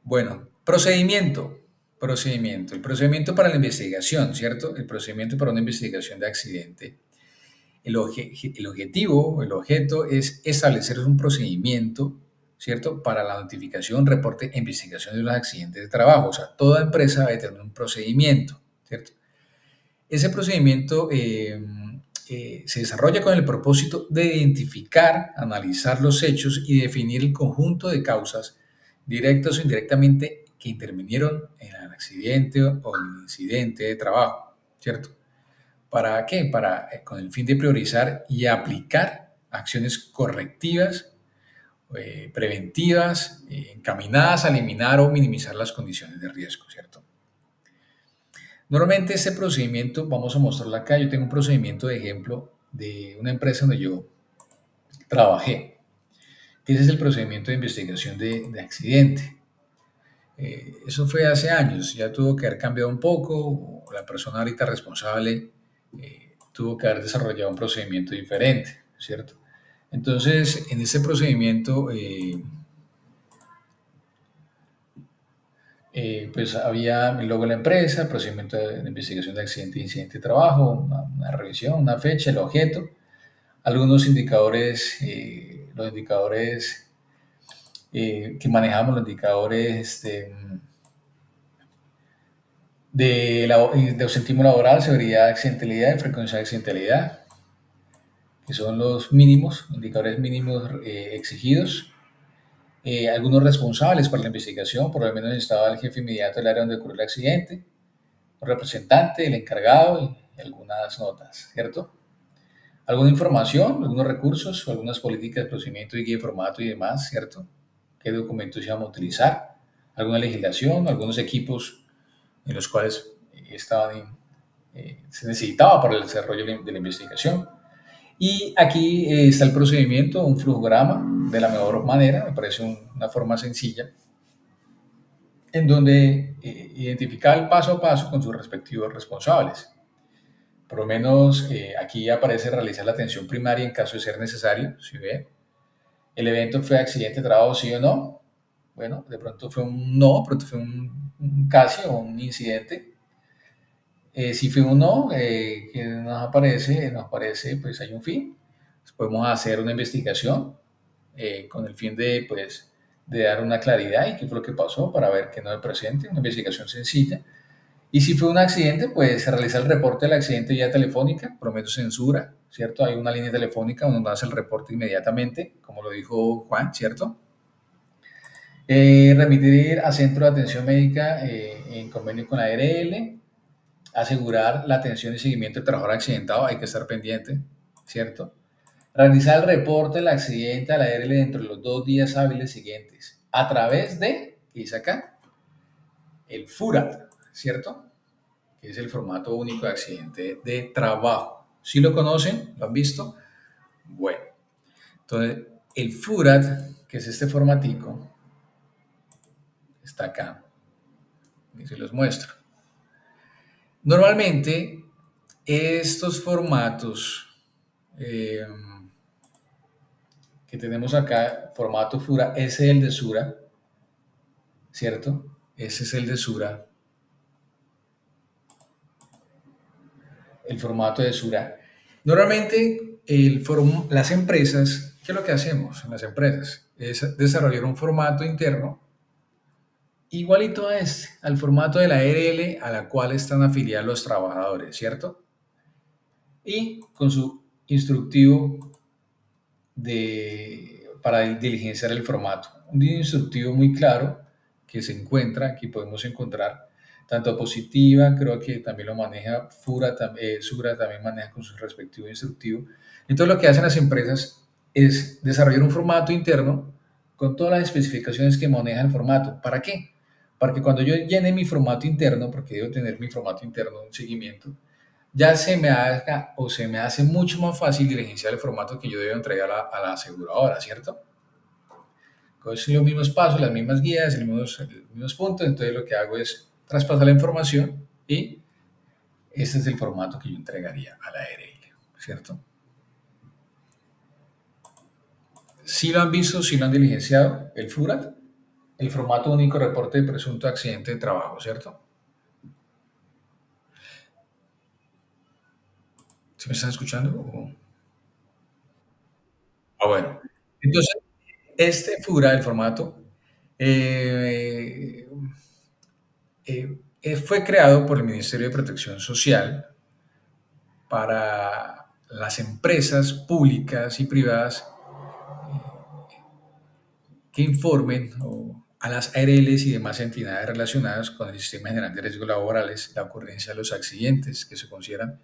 S1: Bueno, procedimiento. El procedimiento para la investigación, ¿cierto? El procedimiento para una investigación de accidente. El objetivo, el objeto es establecer un procedimiento, ¿cierto? Para la notificación, reporte e investigación de los accidentes de trabajo. O sea, toda empresa debe tener un procedimiento, ¿cierto? Ese procedimiento se desarrolla con el propósito de identificar, analizar los hechos y definir el conjunto de causas directas o indirectamente que intervinieron en el accidente o el incidente de trabajo, ¿cierto? ¿Para qué? Con el fin de priorizar y aplicar acciones correctivas, preventivas, encaminadas a eliminar o minimizar las condiciones de riesgo, ¿cierto? Normalmente este procedimiento, vamos a mostrarlo acá, yo tengo un procedimiento de ejemplo de una empresa donde yo trabajé, que ese es el procedimiento de investigación de accidente. Eso fue hace años, ya tuvo que haber cambiado un poco, la persona ahorita responsable tuvo que haber desarrollado un procedimiento diferente, ¿cierto? Entonces, en este procedimiento, pues había el logo de la empresa, procedimiento de investigación de accidente e incidente de trabajo, una revisión, una fecha, el objeto, algunos indicadores, los indicadores que manejamos, los indicadores de ausentismo laboral, severidad, accidentalidad y frecuencia de accidentalidad, que son los mínimos, indicadores mínimos exigidos. Algunos responsables para la investigación, por lo menos estaba el jefe inmediato del área donde ocurrió el accidente, un representante, el encargado y algunas notas, ¿cierto? Alguna información, algunos recursos, algunas políticas, procedimiento y guía de formato y demás, ¿cierto? ¿Qué documentos íbamos a utilizar? Alguna legislación, algunos equipos en los cuales se necesitaba para el desarrollo de la investigación. Y aquí está el procedimiento, un flujograma de la mejor manera, me parece una forma sencilla, en donde identifica el paso a paso con sus respectivos responsables. Por lo menos aquí aparece realizar la atención primaria en caso de ser necesario, si ve. El evento fue accidente de trabajo, sí o no. Bueno, de pronto fue un no, de pronto fue un casi o un incidente. Si fue un no, que nos aparece, pues hay un fin. Pues podemos hacer una investigación con el fin de, pues, de dar una claridad y qué fue lo que pasó para ver que no es presente, una investigación sencilla. Y si fue un accidente, pues se realiza el reporte del accidente vía telefónica, prometo censura, ¿cierto? Hay una línea telefónica donde hace el reporte inmediatamente, como lo dijo Juan, ¿cierto? Remitir a centro de atención médica en convenio con la ARL, asegurar la atención y seguimiento del trabajador accidentado, hay que estar pendiente, ¿cierto? Realizar el reporte del accidente a la ARL dentro de los 2 días hábiles siguientes, a través de, ¿qué dice acá? El FURAT, ¿cierto? Que es el formato único de accidente de trabajo. ¿Sí lo conocen? ¿Lo han visto? Bueno, entonces el FURAT, que es este formatico, está acá. Y se los muestro. Normalmente, estos formatos eh, que tenemos acá, formato FURA, ese es el de SURA, ¿cierto? Ese es el de SURA, el formato de SURA. Normalmente, las empresas, ¿qué es lo que hacemos en las empresas? Es desarrollar un formato interno igualito a al formato de la ARL a la cual están afiliados los trabajadores, ¿cierto? Y con su instructivo para diligenciar el formato. Un instructivo muy claro que se encuentra, aquí podemos encontrar tanto positiva, creo que también lo maneja Sura también maneja con su respectivo instructivo. Entonces lo que hacen las empresas es desarrollar un formato interno con todas las especificaciones que maneja el formato. ¿Para qué? Para que cuando yo llene mi formato interno, porque debo tener mi formato interno, un seguimiento, ya se me haga o se me hace mucho más fácil diligenciar el formato que yo debo entregar a la aseguradora, ¿cierto? Con los mismos pasos, las mismas guías, los mismos puntos, entonces lo que hago es traspasar la información y este es el formato que yo entregaría a la ARL, ¿cierto? Si lo han visto, si lo han diligenciado, el FURAT, el formato único reporte de presunto accidente de trabajo, ¿cierto? ¿Sí me están escuchando? Ah, bueno. Entonces, este FURA, el formato, eh, fue creado por el Ministerio de Protección Social para las empresas públicas y privadas que informen a las ARLs y demás entidades relacionadas con el Sistema General de Riesgos Laborales la ocurrencia de los accidentes que se consideran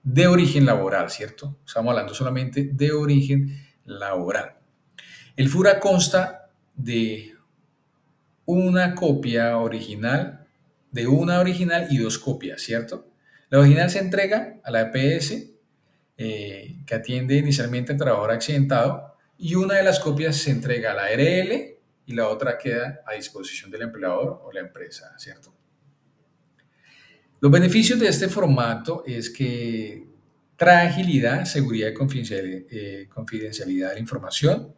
S1: de origen laboral, ¿cierto? Estamos hablando solamente de origen laboral. El FURA consta de una copia original, de una original y dos copias, ¿cierto? La original se entrega a la EPS, que atiende inicialmente al trabajador accidentado, y una de las copias se entrega a la ARL y la otra queda a disposición del empleador o la empresa, ¿cierto? Los beneficios de este formato es que trae agilidad, seguridad y confidencialidad de la información,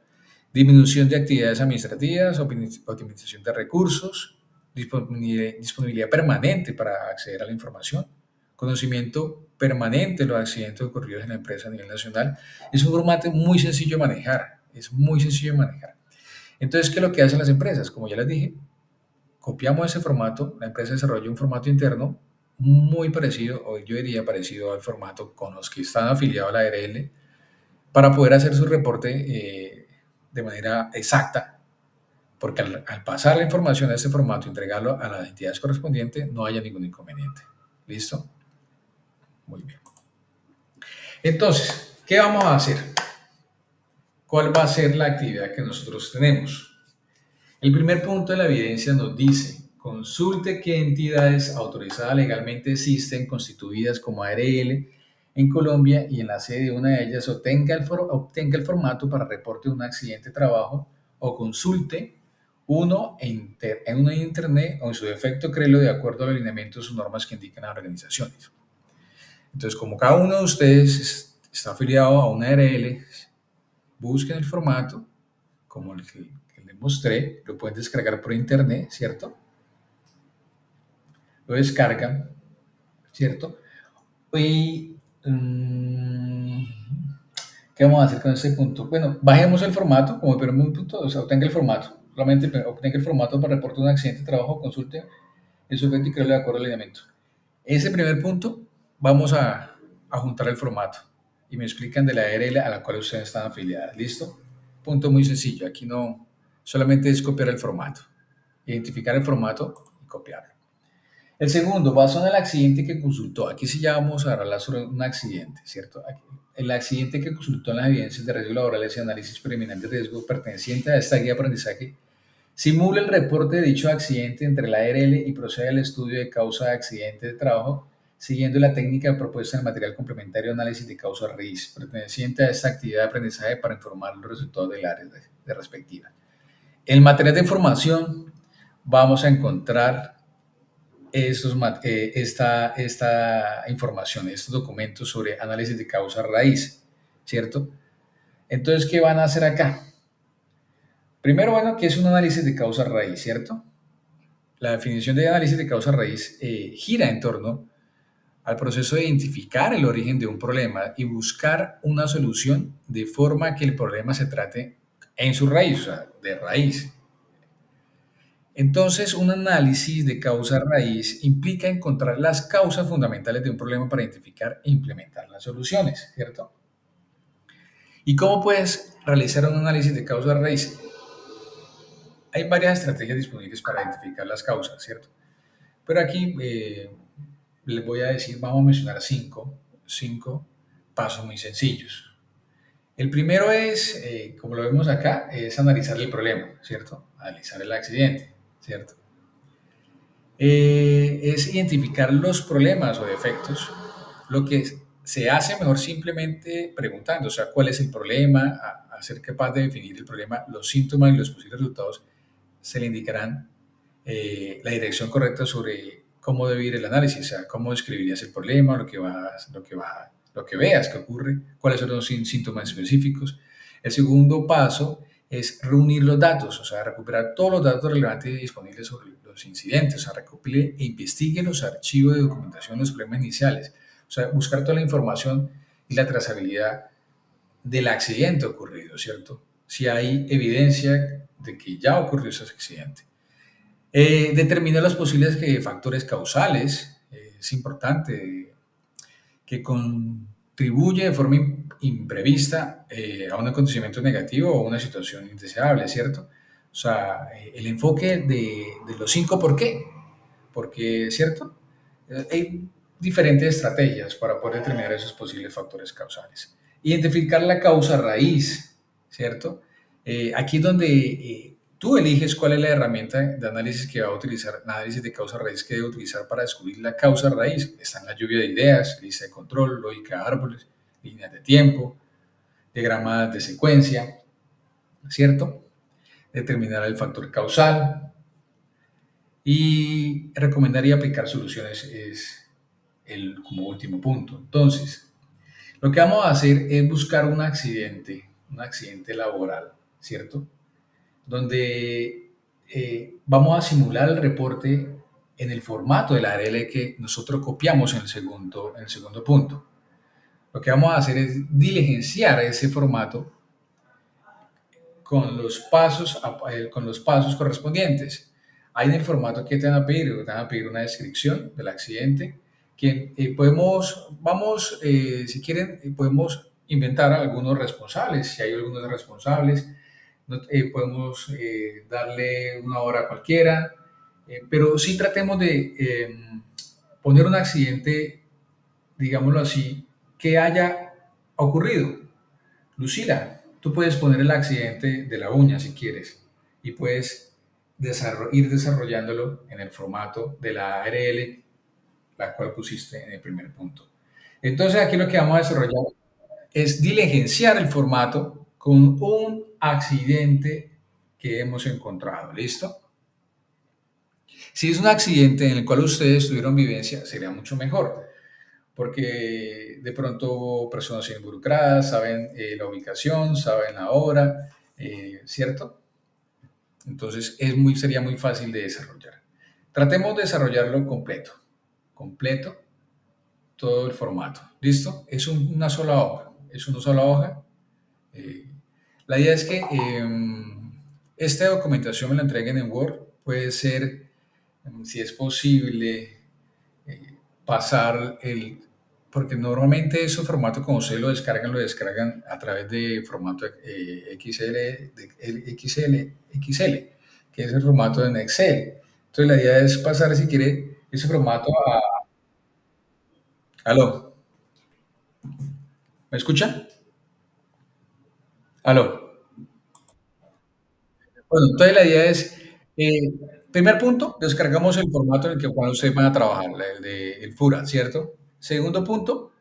S1: disminución de actividades administrativas, optimización de recursos, disponibilidad permanente para acceder a la información, conocimiento permanente de los accidentes ocurridos en la empresa a nivel nacional. Es un formato muy sencillo de manejar, es muy sencillo de manejar. Entonces, ¿qué es lo que hacen las empresas? Como ya les dije, copiamos ese formato, la empresa desarrolla un formato interno muy parecido, o yo diría parecido al formato con los que están afiliados a la ARL, para poder hacer su reporte de manera exacta, porque al pasar la información a este formato y entregarlo a las entidades correspondientes, no haya ningún inconveniente. ¿Listo? Muy bien. Entonces, ¿qué vamos a hacer? ¿Cuál va a ser la actividad que nosotros tenemos? El primer punto de la evidencia nos dice: consulte qué entidades autorizadas legalmente existen, constituidas como ARL en Colombia, y en la sede de una de ellas obtenga el formato para reporte de un accidente de trabajo, o consulte uno en internet, o en su defecto créelo de acuerdo a los lineamientos o normas que indican las organizaciones. Entonces, como cada uno de ustedes está afiliado a una ARL, busquen el formato como el que les mostré, lo pueden descargar por internet, ¿cierto? Lo descargan, ¿cierto? Y ¿qué vamos a hacer con este punto? Bueno, bajemos el formato como el primer punto, o sea, obtenga el formato. Solamente obtenga el formato para reporte de un accidente de trabajo, consulte el sujeto y créelo de acuerdo al lineamiento. Ese primer punto, vamos a juntar el formato y me explican de la ARL a la cual ustedes están afiliadas. ¿Listo? Punto muy sencillo. Aquí no solamente es copiar el formato, identificar el formato y copiarlo. El segundo, basado en el accidente que consultó. Aquí sí ya vamos a hablar sobre un accidente, ¿cierto? Aquí, el accidente que consultó en las evidencias de riesgos laborales y análisis preliminar de riesgo perteneciente a esta guía de aprendizaje, simula el reporte de dicho accidente entre la ARL y procede al estudio de causa de accidente de trabajo, siguiendo la técnica propuesta en el material complementario de análisis de causa raíz, perteneciente a esta actividad de aprendizaje, para informar los resultados del área de respectiva. En el material de información vamos a encontrar esta información, estos documentos sobre análisis de causa raíz, ¿cierto? Entonces, ¿qué van a hacer acá? Primero, bueno, ¿qué es un análisis de causa raíz, cierto? La definición de análisis de causa raíz gira en torno al proceso de identificar el origen de un problema y buscar una solución de forma que el problema se trate en su raíz, o sea, de raíz. Entonces, un análisis de causa raíz implica encontrar las causas fundamentales de un problema para identificar e implementar las soluciones, ¿cierto? ¿Y cómo puedes realizar un análisis de causa raíz? Hay varias estrategias disponibles para identificar las causas, ¿cierto? Pero aquí les voy a decir, vamos a mencionar cinco pasos muy sencillos. El primero es, como lo vemos acá, es analizar el problema, ¿cierto? Analizar el accidente, ¿cierto? Es identificar los problemas o defectos, lo que se hace mejor simplemente preguntando, o sea, cuál es el problema, a ser capaz de definir el problema, los síntomas y los posibles resultados se le indicarán la dirección correcta sobre cómo debe ir el análisis, o sea, cómo describirías el problema, lo que veas que ocurre, cuáles son los síntomas específicos. El segundo paso es reunir los datos, o sea, recuperar todos los datos relevantes disponibles sobre los incidentes, o sea, recopile e investigue los archivos de documentación de los problemas iniciales, o sea, buscar toda la información y la trazabilidad del accidente ocurrido, ¿cierto? Si hay evidencia de que ya ocurrió ese accidente. Determinar los posibles factores causales, es importante, que contribuye de forma imprevista a un acontecimiento negativo o una situación indeseable, ¿cierto? O sea, el enfoque de los 5 por qué, porque, ¿cierto? diferentes estrategias para poder determinar esos posibles factores causales. Identificar la causa raíz, ¿cierto? Aquí es donde tú eliges cuál es la herramienta de análisis que va a utilizar, análisis de causa raíz que debe utilizar para descubrir la causa raíz. Están la lluvia de ideas, lista de control, lógica de árboles, líneas de tiempo, diagramas de secuencia, ¿cierto? Determinar el factor causal y recomendar y aplicar soluciones es el como último punto. Entonces, lo que vamos a hacer es buscar un accidente laboral, ¿cierto? Donde vamos a simular el reporte en el formato del ARL que nosotros copiamos en el segundo punto. Lo que vamos a hacer es diligenciar ese formato con los pasos correspondientes. Ahí en el formato que te van a pedir, una descripción del accidente, que si quieren, podemos inventar algunos responsables, si hay algunos responsables, podemos darle una hora cualquiera, pero sí tratemos de poner un accidente, digámoslo así, que haya ocurrido. Lucila, tú puedes poner el accidente de la uña si quieres y puedes ir desarrollándolo en el formato de la ARL, la cual pusiste en el primer punto. Entonces aquí lo que vamos a desarrollar es diligenciar el formato con un accidente que hemos encontrado. ¿Listo? Si es un accidente en el cual ustedes tuvieron vivencia, sería mucho mejor, porque de pronto personas involucradas saben la ubicación, saben la hora, ¿cierto? Entonces sería muy fácil de desarrollar. Tratemos de desarrollarlo completo, todo el formato. ¿Listo? Es una sola hoja, Eh, la idea es que esta documentación me la entreguen en Word, puede ser, si es posible, pasar porque normalmente esos formatos como ustedes lo descargan a través de formato XL, que es el formato en Excel. Entonces la idea es pasar, si quiere, ese formato a... ¿Aló? ¿Me escucha? ¿Aló? Bueno, entonces la idea es, eh, primer punto, descargamos el formato en el que cuando ustedes van a trabajar, el FURA, ¿cierto? Segundo punto,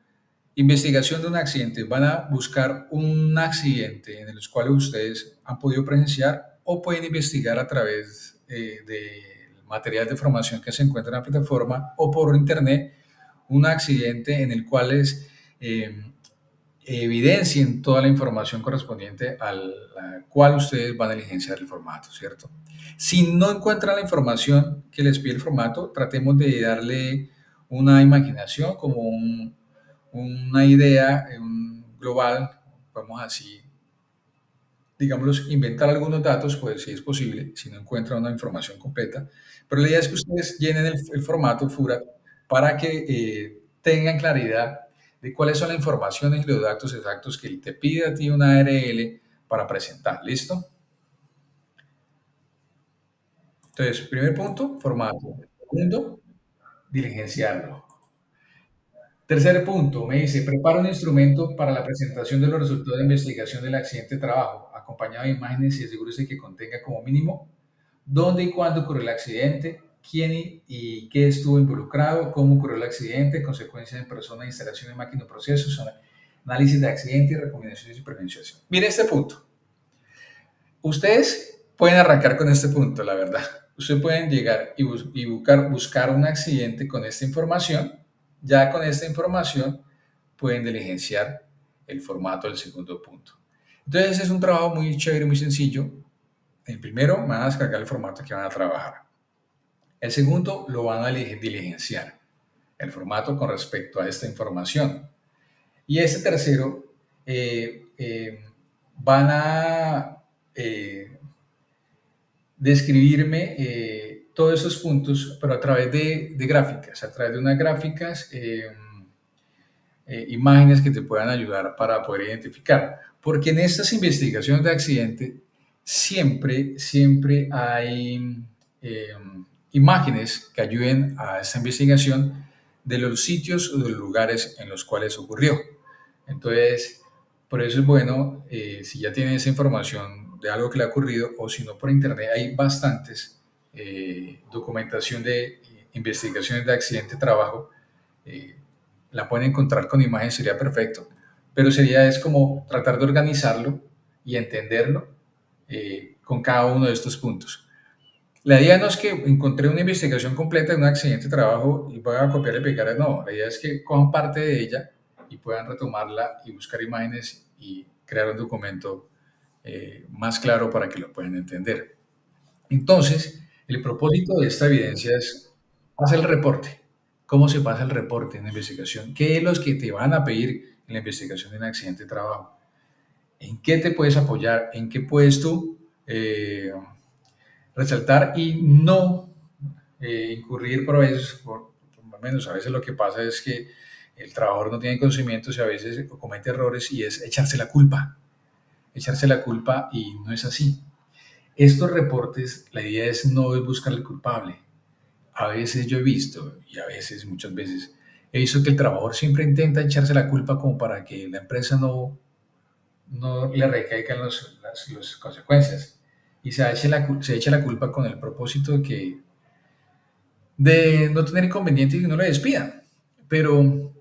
S1: investigación de un accidente. Van a buscar un accidente en el cual ustedes han podido presenciar o pueden investigar a través del material de formación que se encuentra en la plataforma o por internet, un accidente en el cual evidencien toda la información correspondiente a la cual ustedes van a diligenciar el formato, ¿cierto? Si no encuentran la información que les pide el formato, tratemos de darle una imaginación, como una idea global, vamos así, digamos, inventar algunos datos, pues si es posible, si no encuentran una información completa. Pero la idea es que ustedes llenen el formato FURA para que tengan claridad de cuáles son las informaciones y los datos exactos que te pide a ti una ARL para presentar. ¿Listo? Entonces, primer punto, formato. Segundo, diligenciarlo. Tercer punto, me dice, prepara un instrumento para la presentación de los resultados de investigación del accidente de trabajo, acompañado de imágenes y asegúrese que contenga como mínimo dónde y cuándo ocurrió el accidente, quién y qué estuvo involucrado, cómo ocurrió el accidente, consecuencias en persona, instalación de máquina o procesos, análisis de accidente y recomendaciones y prevención. Mire este punto. Ustedes pueden arrancar con este punto, la verdad. Ustedes pueden llegar y buscar un accidente con esta información. Ya con esta información pueden diligenciar el formato del segundo punto. Entonces es un trabajo muy chévere, muy sencillo. El primero van a descargar el formato que van a trabajar. El segundo lo van a diligenciar, el formato con respecto a esta información. Y este tercero van a describirme todos esos puntos, pero a través de gráficas, a través de unas gráficas, imágenes que te puedan ayudar para poder identificar. Porque en estas investigaciones de accidente siempre hay imágenes que ayuden a esta investigación de los sitios o de los lugares en los cuales ocurrió. Entonces, por eso es bueno, si ya tiene esa información de algo que le ha ocurrido, o si no por internet, hay bastantes documentación de investigaciones de accidente de trabajo, eh, la pueden encontrar con imagen, sería perfecto, pero sería es como tratar de organizarlo y entenderlo con cada uno de estos puntos. La idea no es que encontré una investigación completa de un accidente de trabajo y voy a copiar y pegar, no, la idea es que cojan parte de ella y puedan retomarla y buscar imágenes y crear un documento más claro para que lo puedan entender. Entonces, el propósito de esta evidencia es hacer el reporte. ¿Cómo se pasa el reporte en la investigación? ¿Qué es lo que te van a pedir en la investigación de un accidente de trabajo? ¿En qué te puedes apoyar? ¿En qué puedes tú resaltar y no incurrir por veces, por lo menos a veces lo que pasa es que el trabajador no tiene conocimientos y a veces comete errores y es echarse la culpa y no es así. Estos reportes, la idea es no es buscar el culpable. A veces yo he visto, y a veces, muchas veces, he visto que el trabajador siempre intenta echarse la culpa como para que la empresa no le recaigan las consecuencias. Y se echa la culpa con el propósito de no tener inconvenientes y no le despidan. Pero,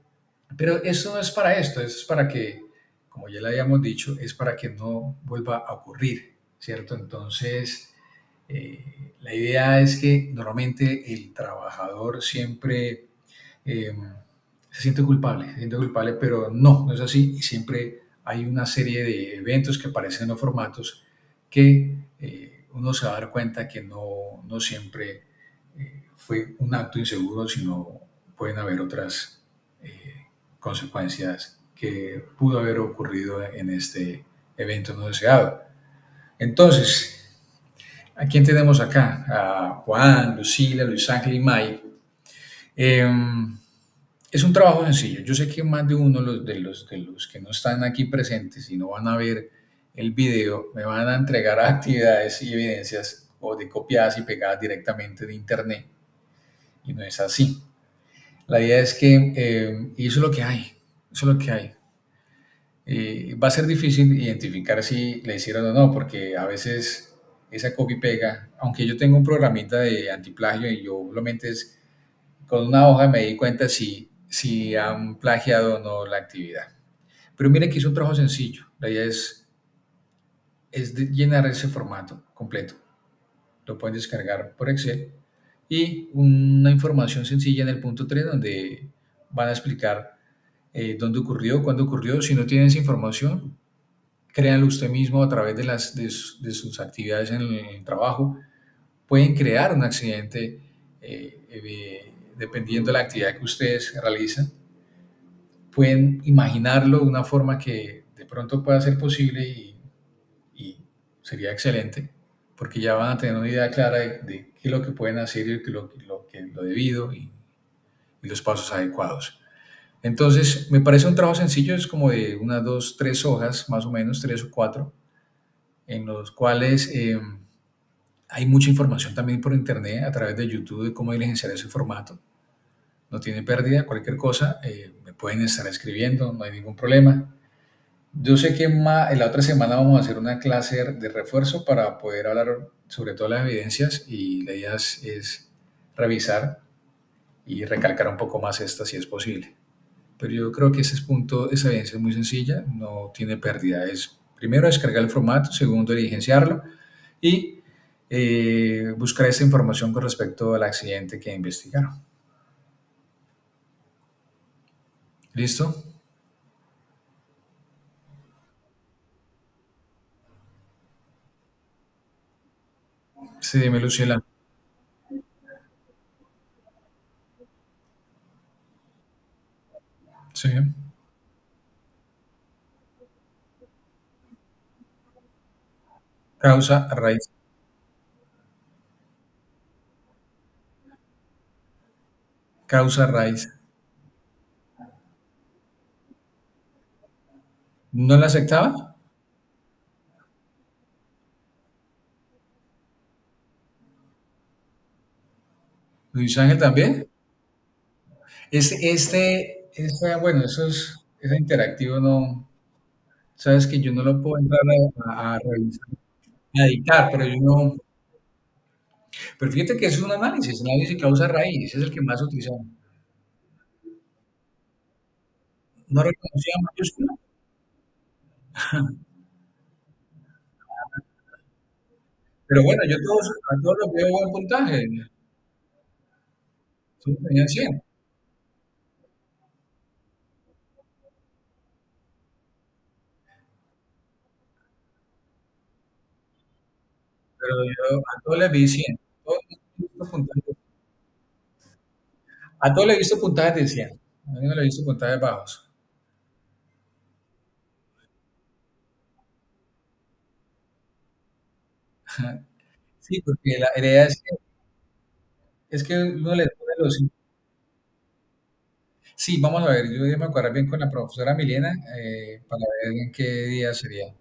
S1: pero eso no es para esto, eso es para que, como ya le habíamos dicho, es para que no vuelva a ocurrir, ¿cierto? Entonces, la idea es que normalmente el trabajador siempre eh, se siente culpable, pero no, no es así. Y siempre hay una serie de eventos que aparecen en los formatos que uno se va a dar cuenta que no siempre fue un acto inseguro, sino pueden haber otras consecuencias que pudo haber ocurrido en este evento no deseado. Entonces, ¿a quién tenemos acá? A Juan, Lucila, Luis Ángel y Mike. Eh, es un trabajo sencillo. Yo sé que más de uno de los que no están aquí presentes y no van a ver el video me van a entregar actividades y evidencias o de copiadas y pegadas directamente de internet y no es así. La idea es que, y eso es lo que hay, eso es lo que hay. Va a ser difícil identificar si le hicieron o no, porque a veces esa copy pega, aunque yo tengo un programita de antiplagio y yo solamente es con una hoja me di cuenta si han plagiado o no la actividad. Pero mire que es un trabajo sencillo, la idea es llenar ese formato completo. Lo pueden descargar por Excel y una información sencilla en el punto 3 donde van a explicar dónde ocurrió, cuándo ocurrió. Si no tienen esa información, créanlo usted mismo a través de sus actividades en el trabajo. Pueden crear un accidente dependiendo de la actividad que ustedes realizan. Pueden imaginarlo de una forma que de pronto pueda ser posible y sería excelente, porque ya van a tener una idea clara de qué es lo que pueden hacer y lo debido y los pasos adecuados. Entonces, me parece un trabajo sencillo, es como de unas dos, tres hojas, más o menos, tres o cuatro, en los cuales hay mucha información también por internet, a través de YouTube, de cómo diligenciar ese formato. No tiene pérdida, cualquier cosa, me pueden estar escribiendo, no hay ningún problema. Yo sé que la otra semana vamos a hacer una clase de refuerzo para poder hablar sobre todas las evidencias y la idea es revisar y recalcar un poco más esta si es posible. Pero yo creo que esa evidencia es muy sencilla, no tiene pérdida. Es primero descargar el formato, segundo diligenciarlo y buscar esta información con respecto al accidente que investigaron. ¿Listo? Sí, dime, Luciela. Sí. Causa, raíz. Causa, raíz. ¿No la aceptaba? Luis Ángel también. Bueno, ese interactivo no, sabes que yo no lo puedo entrar a revisar, a editar, pero yo no, pero fíjate que es un análisis causa-raíz, es el que más utilizamos. No reconocía mayúscula, pero bueno, a todos los veo buen puntaje, todos tenían 100, pero yo a todos les vi 100, todos les he visto a todos les he visto puntajes de 100, a mí no le he visto puntajes bajos. Sí, porque la idea es que uno le pone los... Sí, vamos a ver, yo ya me acuerdo bien con la profesora Milena para ver en qué día sería.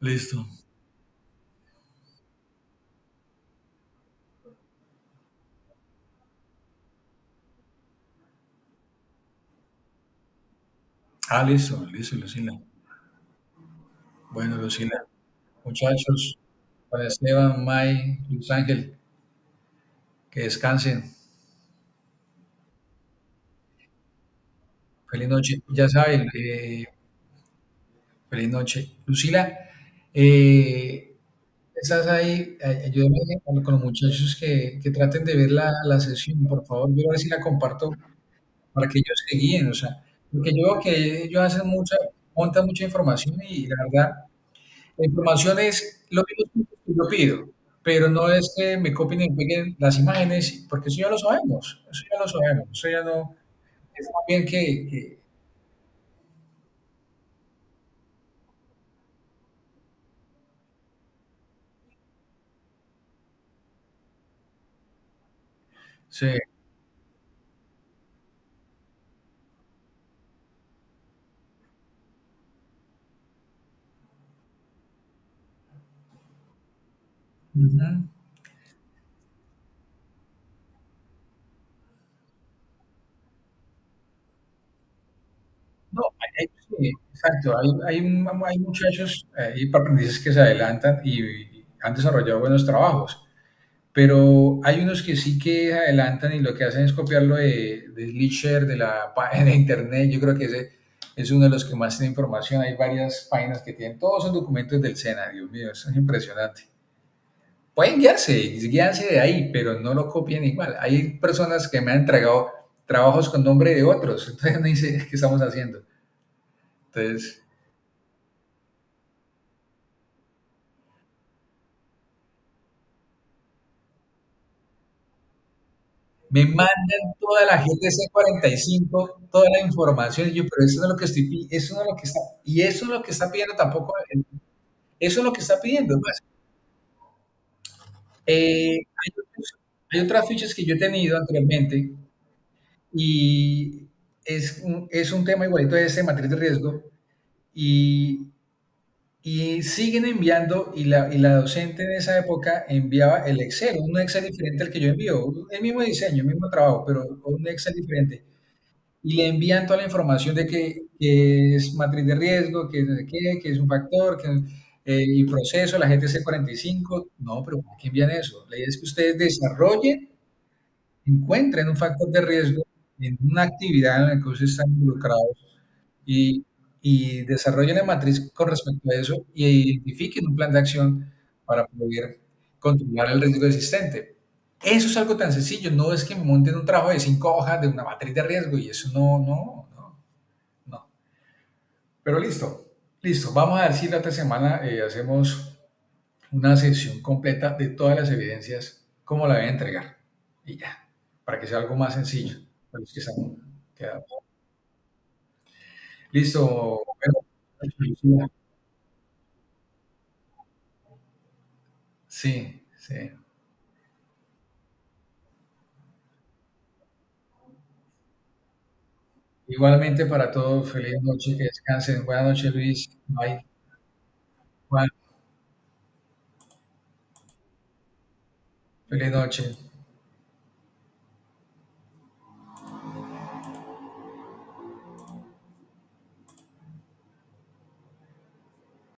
S1: Listo. Ah, listo, listo, Lucila. Bueno, Lucila, muchachos, para Esteban, May, Luis Ángel, que descansen. Feliz noche. Ya saben, feliz noche. Lucila, eh, estás ahí, ayúdame con los muchachos que traten de ver la sesión, por favor. Yo a ver si la comparto para que ellos se guíen, o sea, porque yo veo que ellos hacen montan mucha información y la verdad, la información es lo mismo que yo pido, pero no es que me copien y peguen las imágenes, porque eso ya lo sabemos, eso ya no, es más bien sí, ujú. No, sí, exacto, hay muchachos, hay aprendices que se adelantan y han desarrollado buenos trabajos. Pero hay unos que sí que adelantan y lo que hacen es copiarlo de Leadshare, de la página de internet. Yo creo que ese es uno de los que más tiene información. Hay varias páginas que tienen todos esos documentos del SENA. Dios mío, eso es impresionante. Pueden guiarse de ahí, pero no lo copien igual. Hay personas que me han entregado trabajos con nombre de otros. Entonces no dice qué estamos haciendo. Entonces, me mandan toda la GTC 45 toda la información. Y yo, pero eso no es lo que eso no es lo que está, y eso no es lo que está pidiendo tampoco, eso es lo que está pidiendo. Pues. Hay otras fichas que yo he tenido anteriormente y es un tema igualito a ese, matriz de riesgo, y, y siguen enviando, y la docente en esa época enviaba el Excel, un Excel diferente al que yo envío, el mismo diseño, el mismo trabajo, pero con un Excel diferente. Y le envían toda la información de que es matriz de riesgo, que no sé qué, que es un factor, y proceso, la GTC 45. No, pero ¿por qué envían eso? La idea es que ustedes desarrollen, encuentren un factor de riesgo en una actividad en la que ustedes están involucrados y, y desarrollen la matriz con respecto a eso y identifiquen un plan de acción para poder controlar el riesgo existente. Eso es algo tan sencillo, no es que me monten un trabajo de 5 hojas de una matriz de riesgo y eso no. Pero listo, listo. Vamos a ver si la otra semana hacemos una sesión completa de todas las evidencias, cómo la voy a entregar y ya, para que sea algo más sencillo para los que están quedados. Listo, bueno, sí, sí. Igualmente para todos, feliz noche, que descansen. Buenas noches, Luis. Bye. Juan, feliz noche.